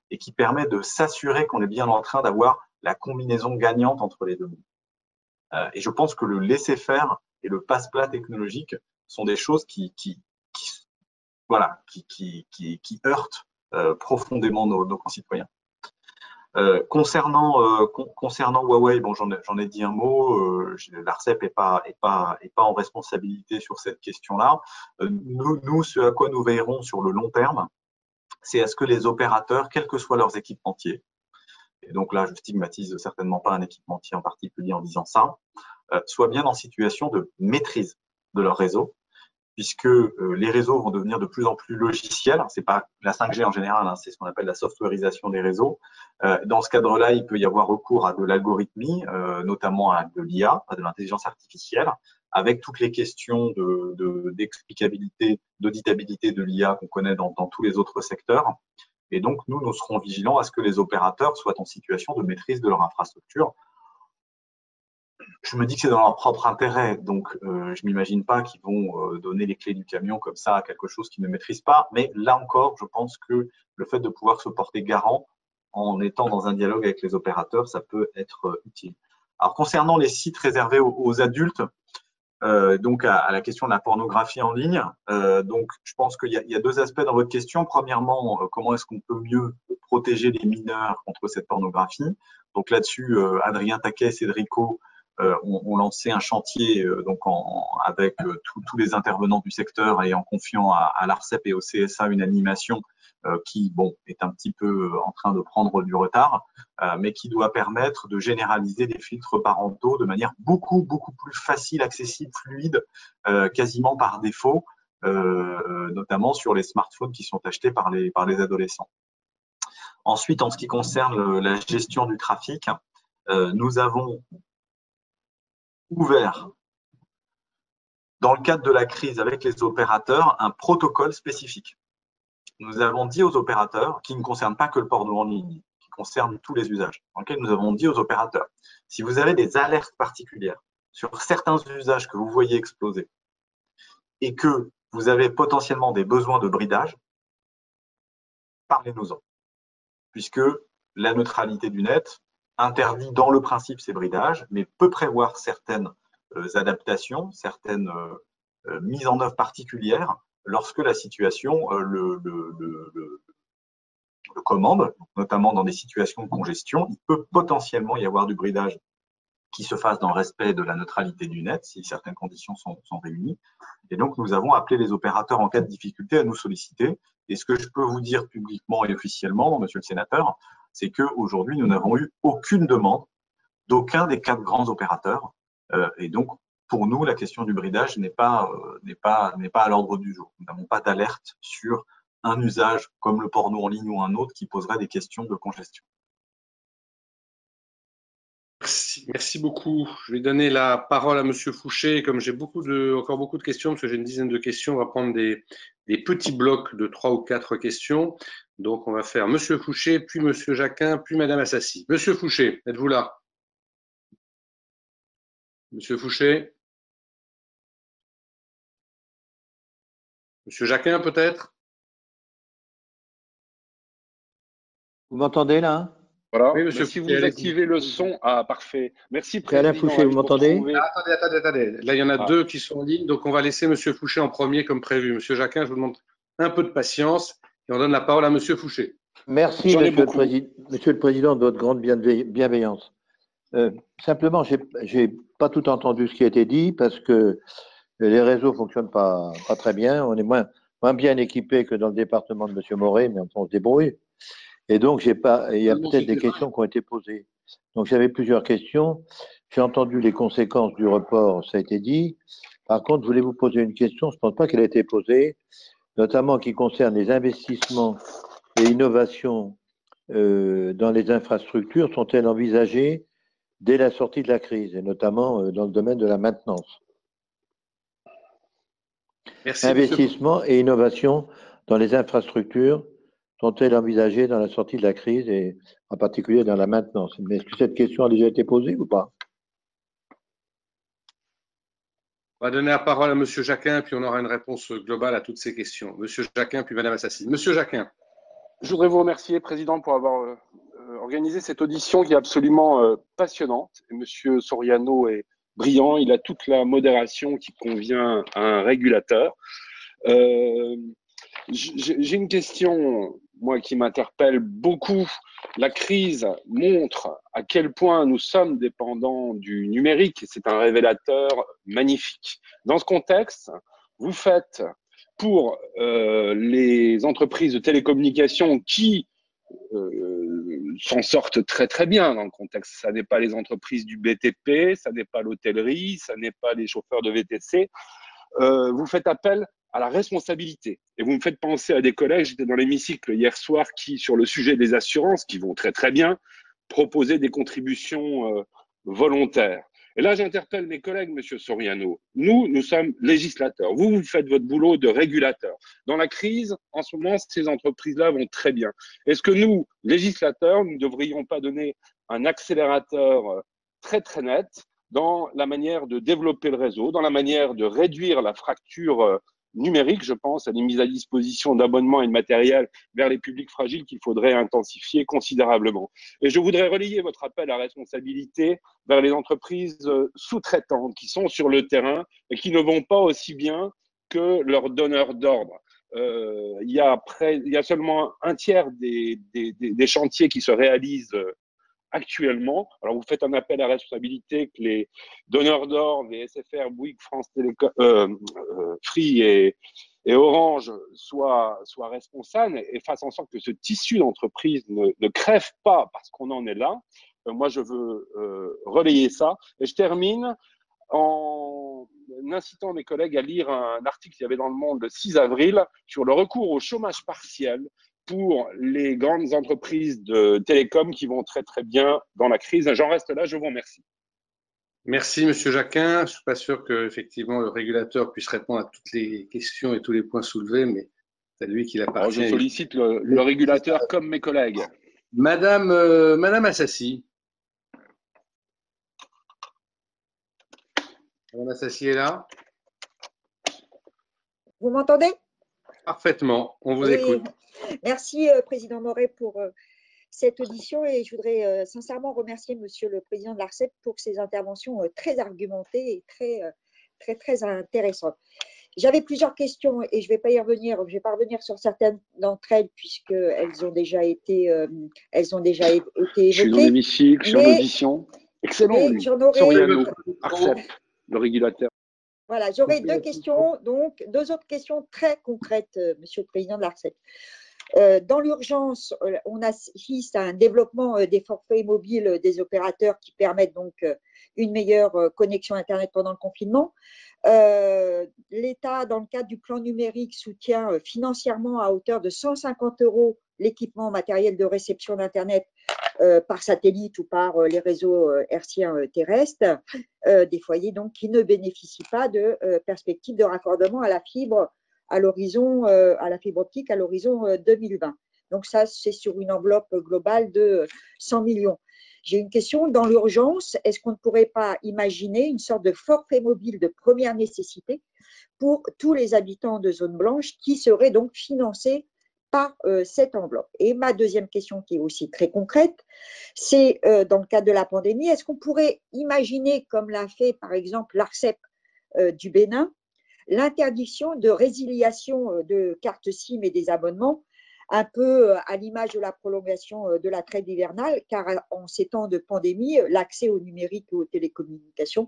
et qui permet de s'assurer qu'on est bien en train d'avoir la combinaison gagnante entre les deux mondes. Et je pense que le laisser-faire et le passe-plat technologique sont des choses qui heurtent profondément nos concitoyens. Concernant Huawei, bon, j'en ai dit un mot. L'ARCEP n'est pas en responsabilité sur cette question-là. Nous, ce à quoi nous veillerons sur le long terme, c'est à ce que les opérateurs, quels que soient leurs équipementiers, et donc là, je stigmatise certainement pas un équipementier en particulier en disant ça, soient bien en situation de maîtrise de leur réseau, puisque les réseaux vont devenir de plus en plus logiciels. C'est pas la 5G en général, hein, c'est ce qu'on appelle la softwareisation des réseaux. Dans ce cadre-là, il peut y avoir recours à de l'algorithmie, notamment à de l'IA, à de l'intelligence artificielle, avec toutes les questions d'explicabilité, d'auditabilité de l'IA qu'on connaît dans tous les autres secteurs. Et donc, nous serons vigilants à ce que les opérateurs soient en situation de maîtrise de leur infrastructure. Je me dis que c'est dans leur propre intérêt, donc je m'imagine pas qu'ils vont donner les clés du camion comme ça à quelque chose qu'ils ne maîtrisent pas. Mais là encore, je pense que le fait de pouvoir se porter garant en étant dans un dialogue avec les opérateurs, ça peut être utile. Alors, concernant les sites réservés aux adultes, donc à la question de la pornographie en ligne, donc je pense qu'il y a deux aspects dans votre question. Premièrement, comment est-ce qu'on peut mieux protéger les mineurs contre cette pornographie? Donc là-dessus, Adrien Taquet et Cédrico ont lancé un chantier avec tous les intervenants du secteur et en confiant à l'ARCEP et au CSA une animation qui est un petit peu en train de prendre du retard, mais qui doit permettre de généraliser les filtres parentaux de manière beaucoup plus facile, accessible, fluide, quasiment par défaut, notamment sur les smartphones qui sont achetés par les adolescents. Ensuite, en ce qui concerne la gestion du trafic, nous avons ouvert, dans le cadre de la crise avec les opérateurs, un protocole spécifique. Nous avons dit aux opérateurs, qui ne concerne pas que le porno en ligne, qui concerne tous les usages, dans lequel nous avons dit aux opérateurs, si vous avez des alertes particulières sur certains usages que vous voyez exploser et que vous avez potentiellement des besoins de bridage, parlez-nous-en. Puisque la neutralité du net interdit dans le principe ces bridages, mais peut prévoir certaines adaptations, certaines mises en œuvre particulières lorsque la situation le commande, notamment dans des situations de congestion. Il peut potentiellement y avoir du bridage qui se fasse dans le respect de la neutralité du net, si certaines conditions sont réunies. Et donc, nous avons appelé les opérateurs en cas de difficulté à nous solliciter. Et ce que je peux vous dire publiquement et officiellement, monsieur le sénateur, c'est qu'aujourd'hui, nous n'avons eu aucune demande d'aucun des 4 grands opérateurs. Et donc, pour nous, la question du bridage n'est pas à l'ordre du jour. Nous n'avons pas d'alerte sur un usage comme le porno en ligne ou un autre qui poserait des questions de congestion. Merci beaucoup. Je vais donner la parole à Monsieur Fouché. Comme j'ai encore beaucoup de questions, parce que j'ai une dizaine de questions, on va prendre des petits blocs de 3 ou 4 questions. Donc, on va faire Monsieur Fouché, puis Monsieur Jacquin, puis Madame Assassi. Monsieur Fouché, êtes-vous là? Monsieur Fouché? Monsieur Jacquin, peut-être? Vous m'entendez là? Voilà. Oui, Monsieur Si Fouché, vous activez le son, parfait. Merci, C'est Alain Président. Fouché, vous Je m'entendez? retrouvais- Attendez. Là, il y en a 2 qui sont en ligne, donc on va laisser Monsieur Fouché en premier comme prévu. Monsieur Jacquin, je vous demande un peu de patience et on donne la parole à Monsieur Fouché. Merci, J'en ai Monsieur beaucoup. Monsieur le Président, de votre grande bienveillance. Simplement, j'ai pas tout entendu ce qui a été dit parce que les réseaux fonctionnent pas très bien. On est moins bien équipés que dans le département de Monsieur Moret, mais on se débrouille. Et donc, il y a peut-être des questions qui ont été posées. Donc, j'avais plusieurs questions. J'ai entendu les conséquences du report, ça a été dit. Par contre, je voulais vous poser une question, je ne pense pas qu'elle a été posée, notamment qui concerne les investissements et innovations dans les infrastructures. Sont-elles envisagées dès la sortie de la crise, et notamment dans le domaine de la maintenance? Merci, Investissements et innovations dans les infrastructures sont-elles envisagées dans la sortie de la crise et en particulier dans la maintenance? Mais est-ce que cette question a déjà été posée ou pas? On va donner la parole à Monsieur Jacquin, puis on aura une réponse globale à toutes ces questions. Monsieur Jacquin, puis Madame Assassi. Monsieur Jacquin. Je voudrais vous remercier, Président, pour avoir organisé cette audition qui est absolument passionnante. Et Monsieur Soriano est brillant, il a toute la modération qui convient à un régulateur. J'ai une question, moi, qui m'interpelle beaucoup. La crise montre à quel point nous sommes dépendants du numérique et c'est un révélateur magnifique. Dans ce contexte, vous faites pour les entreprises de télécommunications qui s'en sortent très très bien dans le contexte. Ça n'est pas les entreprises du BTP, ça n'est pas l'hôtellerie, ça n'est pas les chauffeurs de VTC. Vous faites appel à la responsabilité. Et vous me faites penser à des collègues, j'étais dans l'hémicycle hier soir, qui, sur le sujet des assurances, qui vont très très bien, proposaient des contributions volontaires. Et là, j'interpelle mes collègues, Monsieur Soriano. Nous sommes législateurs. Vous faites votre boulot de régulateur. Dans la crise, en ce moment, ces entreprises-là vont très bien. Est-ce que nous, législateurs, nous ne devrions pas donner un accélérateur très très net dans la manière de développer le réseau, dans la manière de réduire la fracture numérique, je pense à des mises à disposition d'abonnements et de matériel vers les publics fragiles qu'il faudrait intensifier considérablement. Et je voudrais relayer votre appel à responsabilité vers les entreprises sous-traitantes qui sont sur le terrain et qui ne vont pas aussi bien que leurs donneurs d'ordre. Il y a seulement un tiers des chantiers qui se réalisent actuellement. Alors, vous faites un appel à responsabilité que les donneurs d'ordre, les SFR, Bouygues, France Télécom, Free et Orange soient responsables et fassent en sorte que ce tissu d'entreprise ne crève pas parce qu'on en est là. Moi, je veux relayer ça. Et je termine en incitant mes collègues à lire un article qu'il y avait dans Le Monde le 6 avril sur le recours au chômage partiel pour les grandes entreprises de télécom qui vont très très bien dans la crise. J'en reste là, je vous remercie. Merci, Monsieur Jacquin. Je ne suis pas sûr que effectivement le régulateur puisse répondre à toutes les questions et tous les points soulevés, mais c'est lui qui l'appartient. Je sollicite le régulateur comme mes collègues. Madame Assassi. Madame Assassi est là? Vous m'entendez? Parfaitement, on vous écoute. Merci, Président Moret, pour cette audition et je voudrais sincèrement remercier Monsieur le Président de l'ARCEP pour ses interventions très argumentées et très intéressantes. J'avais plusieurs questions et je ne vais pas y revenir. Je ne vais pas revenir sur certaines d'entre elles puisqu'elles ont déjà été évoquées. Je suis dans l'hémicycle, je suis en audition. Excellent, lui. Soriano, ARCEP, le régulateur. Voilà, j'aurais deux questions, donc deux autres questions très concrètes, Monsieur le Président de l'ARCEP. Dans l'urgence, on assiste à un développement des forfaits mobiles des opérateurs qui permettent donc une meilleure connexion Internet pendant le confinement. L'État, dans le cadre du plan numérique, soutient financièrement à hauteur de 150 € l'équipement matériel de réception d'Internet par satellite ou par les réseaux hertziens terrestres, des foyers donc qui ne bénéficient pas de perspective de raccordement à la fibre à la fibre optique à l'horizon 2020. Donc ça, c'est sur une enveloppe globale de 100 millions. J'ai une question. Dans l'urgence, est-ce qu'on ne pourrait pas imaginer une sorte de forfait mobile de première nécessité pour tous les habitants de zone blanche qui serait donc financé par cette enveloppe? Et ma deuxième question, qui est aussi très concrète, c'est dans le cadre de la pandémie, est-ce qu'on pourrait imaginer, comme l'a fait par exemple l'ARCEP du Bénin, l'interdiction de résiliation de cartes SIM et des abonnements, un peu à l'image de la prolongation de la trêve hivernale, car en ces temps de pandémie, l'accès au numérique et aux télécommunications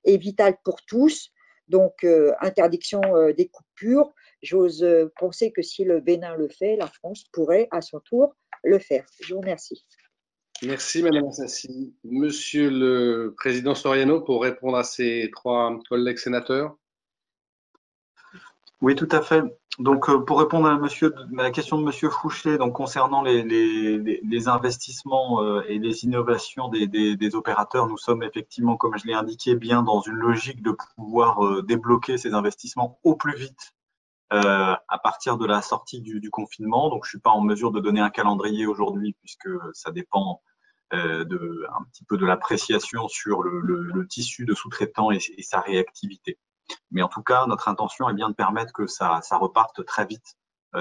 est vital pour tous. Donc, interdiction des coupures. J'ose penser que si le Bénin le fait, la France pourrait à son tour le faire. Je vous remercie. Merci, Madame Assassi. Monsieur le Président Soriano, pour répondre à ces 3 collègues sénateurs. Oui, tout à fait. Donc, pour répondre à la question de Monsieur Fouché, donc concernant les investissements et les innovations des opérateurs, nous sommes effectivement, comme je l'ai indiqué, bien dans une logique de pouvoir débloquer ces investissements au plus vite à partir de la sortie du confinement. Donc, je suis pas en mesure de donner un calendrier aujourd'hui puisque ça dépend un petit peu de l'appréciation sur le tissu de sous-traitants et sa réactivité. Mais en tout cas, notre intention est bien de permettre que ça reparte très vite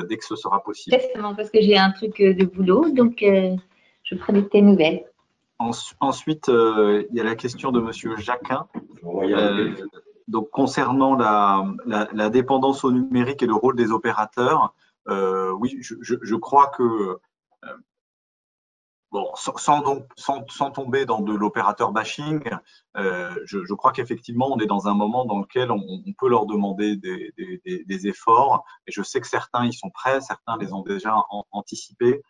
dès que ce sera possible. Exactement, parce que j'ai un truc de boulot, donc je prenais tes nouvelles. Ensuite, il y a la question de Monsieur Jacquin. Donc, concernant la dépendance au numérique et le rôle des opérateurs, oui, je crois que bon, sans tomber dans de l'opérateur bashing, je crois qu'effectivement, on est dans un moment dans lequel on peut leur demander des efforts. Et je sais que certains y sont prêts, certains les ont déjà anticipés.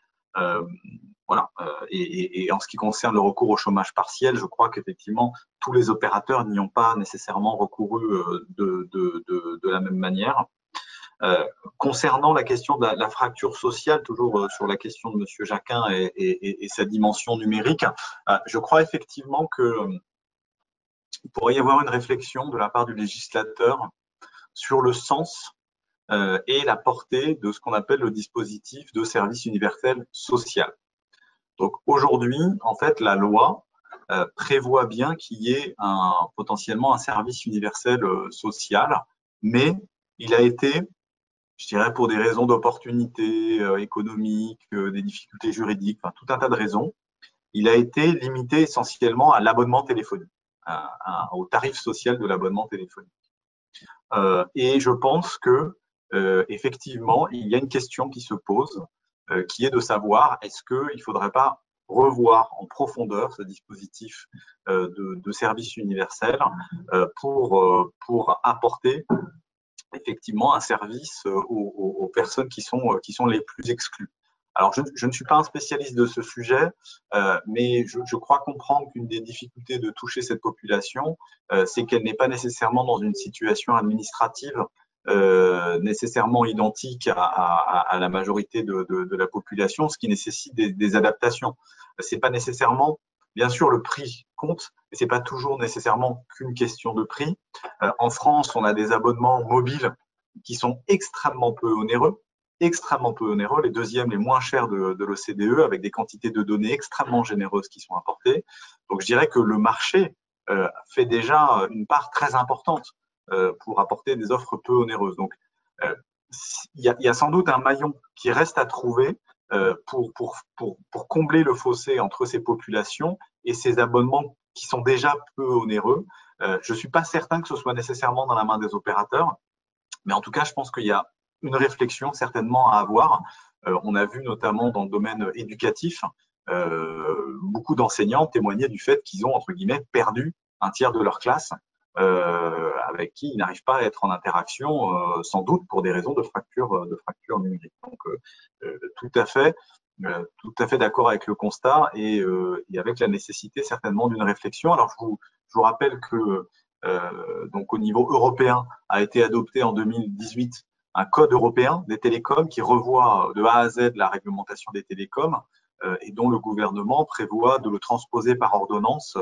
Voilà. Et en ce qui concerne le recours au chômage partiel, je crois qu'effectivement, tous les opérateurs n'y ont pas nécessairement recouru de la même manière. Concernant la question de la fracture sociale, toujours sur la question de Monsieur Jacquin et sa dimension numérique, je crois effectivement qu'il pourrait y avoir une réflexion de la part du législateur sur le sens et la portée de ce qu'on appelle le dispositif de service universel social. Donc aujourd'hui, en fait, la loi prévoit bien qu'il y ait potentiellement un service universel social, mais il a été, je dirais, pour des raisons d'opportunité économique, des difficultés juridiques, enfin, tout un tas de raisons, il a été limité essentiellement à l'abonnement téléphonique, au tarif social de l'abonnement téléphonique. Et je pense que effectivement, il y a une question qui se pose, qui est de savoir est-ce qu'il ne faudrait pas revoir en profondeur ce dispositif de service universel pour apporter effectivement un service aux personnes qui sont les plus exclues. Alors, je ne suis pas un spécialiste de ce sujet, mais je crois comprendre qu'une des difficultés de toucher cette population, c'est qu'elle n'est pas nécessairement dans une situation administrative nécessairement identique à la majorité de la population, ce qui nécessite des adaptations. C'est pas nécessairement, bien sûr, le prix compte, mais c'est pas toujours nécessairement qu'une question de prix. En France, on a des abonnements mobiles qui sont extrêmement peu onéreux, les deuxièmes les moins chers de l'OCDE, avec des quantités de données extrêmement généreuses qui sont apportées. Donc, je dirais que le marché fait déjà une part très importante pour apporter des offres peu onéreuses. Donc, il y a sans doute un maillon qui reste à trouver pour combler le fossé entre ces populations et ces abonnements qui sont déjà peu onéreux. Je ne suis pas certain que ce soit nécessairement dans la main des opérateurs, mais en tout cas, je pense qu'il y a une réflexion certainement à avoir. On a vu notamment dans le domaine éducatif, beaucoup d'enseignants témoigner du fait qu'ils ont, entre guillemets, perdu un tiers de leur classe avec qui ils n'arrivent pas à être en interaction, sans doute pour des raisons de fracture numérique. Donc, tout à fait d'accord avec le constat et avec la nécessité certainement d'une réflexion. Alors, je vous rappelle que donc au niveau européen a été adopté en 2018 un code européen des télécoms qui revoit de A à Z la réglementation des télécoms et dont le gouvernement prévoit de le transposer par ordonnance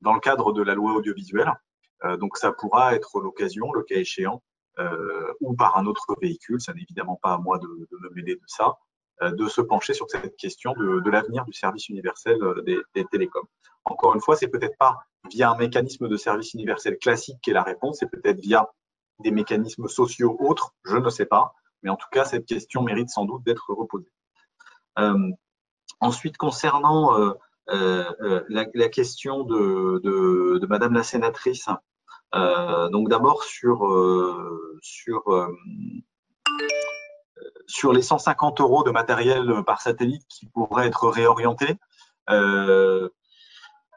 dans le cadre de la loi audiovisuelle. Donc ça pourra être l'occasion, le cas échéant, ou par un autre véhicule, ça n'est évidemment pas à moi de me mêler de ça, de se pencher sur cette question de l'avenir du service universel des télécoms. Encore une fois, c'est peut-être pas via un mécanisme de service universel classique qui est la réponse, c'est peut-être via des mécanismes sociaux autres, je ne sais pas, mais en tout cas, cette question mérite sans doute d'être reposée. Ensuite, concernant la question de Madame la sénatrice, donc d'abord sur les 150 € de matériel par satellite qui pourraient être réorientés.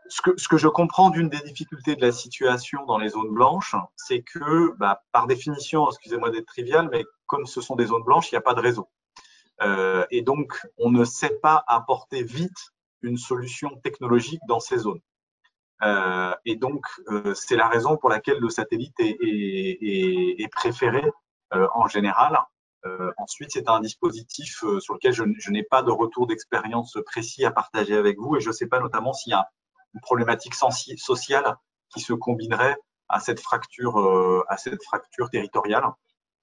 Ce que je comprends d'une des difficultés de la situation dans les zones blanches, c'est que, par définition, excusez-moi d'être trivial, mais comme ce sont des zones blanches, il n'y a pas de réseau. Et donc, on ne sait pas apporter vite une solution technologique dans ces zones. Et donc, c'est la raison pour laquelle le satellite est préféré en général. Ensuite, c'est un dispositif sur lequel je n'ai pas de retour d'expérience précis à partager avec vous et je ne sais pas notamment s'il y a une problématique sociale qui se combinerait à cette fracture territoriale.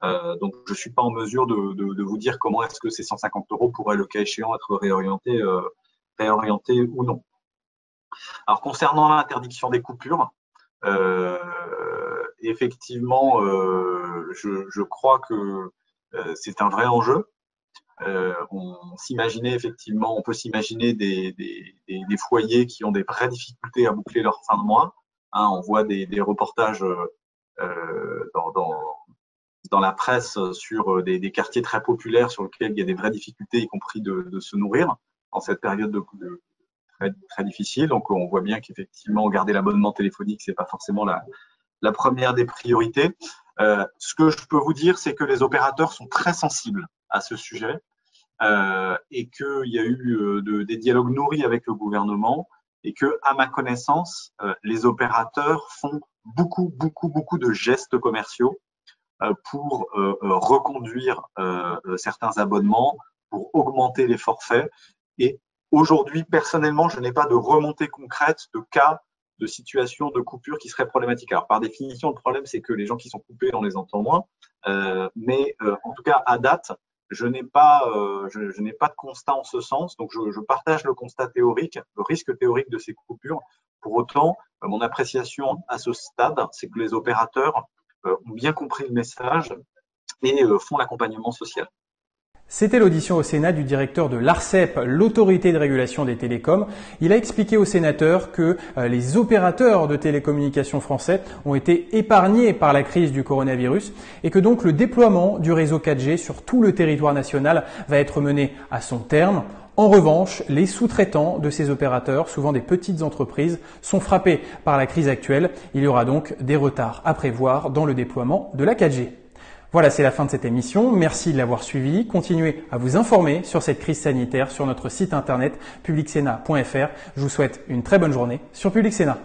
Donc, je ne suis pas en mesure de vous dire comment est-ce que ces 150 € pourraient, le cas échéant, être réorientés ou non. Alors, concernant l'interdiction des coupures, effectivement, je crois que c'est un vrai enjeu. On peut s'imaginer des foyers qui ont des vraies difficultés à boucler leur fin de mois. On voit des reportages dans la presse sur des quartiers très populaires sur lesquels il y a des vraies difficultés, y compris de se nourrir en cette période très, très difficile. Donc, on voit bien qu'effectivement, garder l'abonnement téléphonique, c'est pas forcément la première des priorités. Ce que je peux vous dire, c'est que les opérateurs sont très sensibles à ce sujet et qu'il y a eu des dialogues nourris avec le gouvernement et que, à ma connaissance, les opérateurs font beaucoup de gestes commerciaux pour reconduire certains abonnements, pour augmenter les forfaits. Et aujourd'hui, personnellement, je n'ai pas de remontée concrète de cas de situations de coupure qui seraient problématiques. Alors, par définition, le problème, c'est que les gens qui sont coupés, on les entend moins. Mais en tout cas, à date, je n'ai pas de constat en ce sens. Donc, je partage le constat théorique, le risque théorique de ces coupures. Pour autant, mon appréciation à ce stade, c'est que les opérateurs ont bien compris le message et font l'accompagnement social. C'était l'audition au Sénat du directeur de l'ARCEP, l'autorité de régulation des télécoms. Il a expliqué aux sénateurs que les opérateurs de télécommunications français ont été épargnés par la crise du coronavirus et que donc le déploiement du réseau 4G sur tout le territoire national va être mené à son terme. En revanche, les sous-traitants de ces opérateurs, souvent des petites entreprises, sont frappés par la crise actuelle. Il y aura donc des retards à prévoir dans le déploiement de la 4G. Voilà, c'est la fin de cette émission. Merci de l'avoir suivi. Continuez à vous informer sur cette crise sanitaire sur notre site internet publicsena.fr. Je vous souhaite une très bonne journée sur Public Sénat.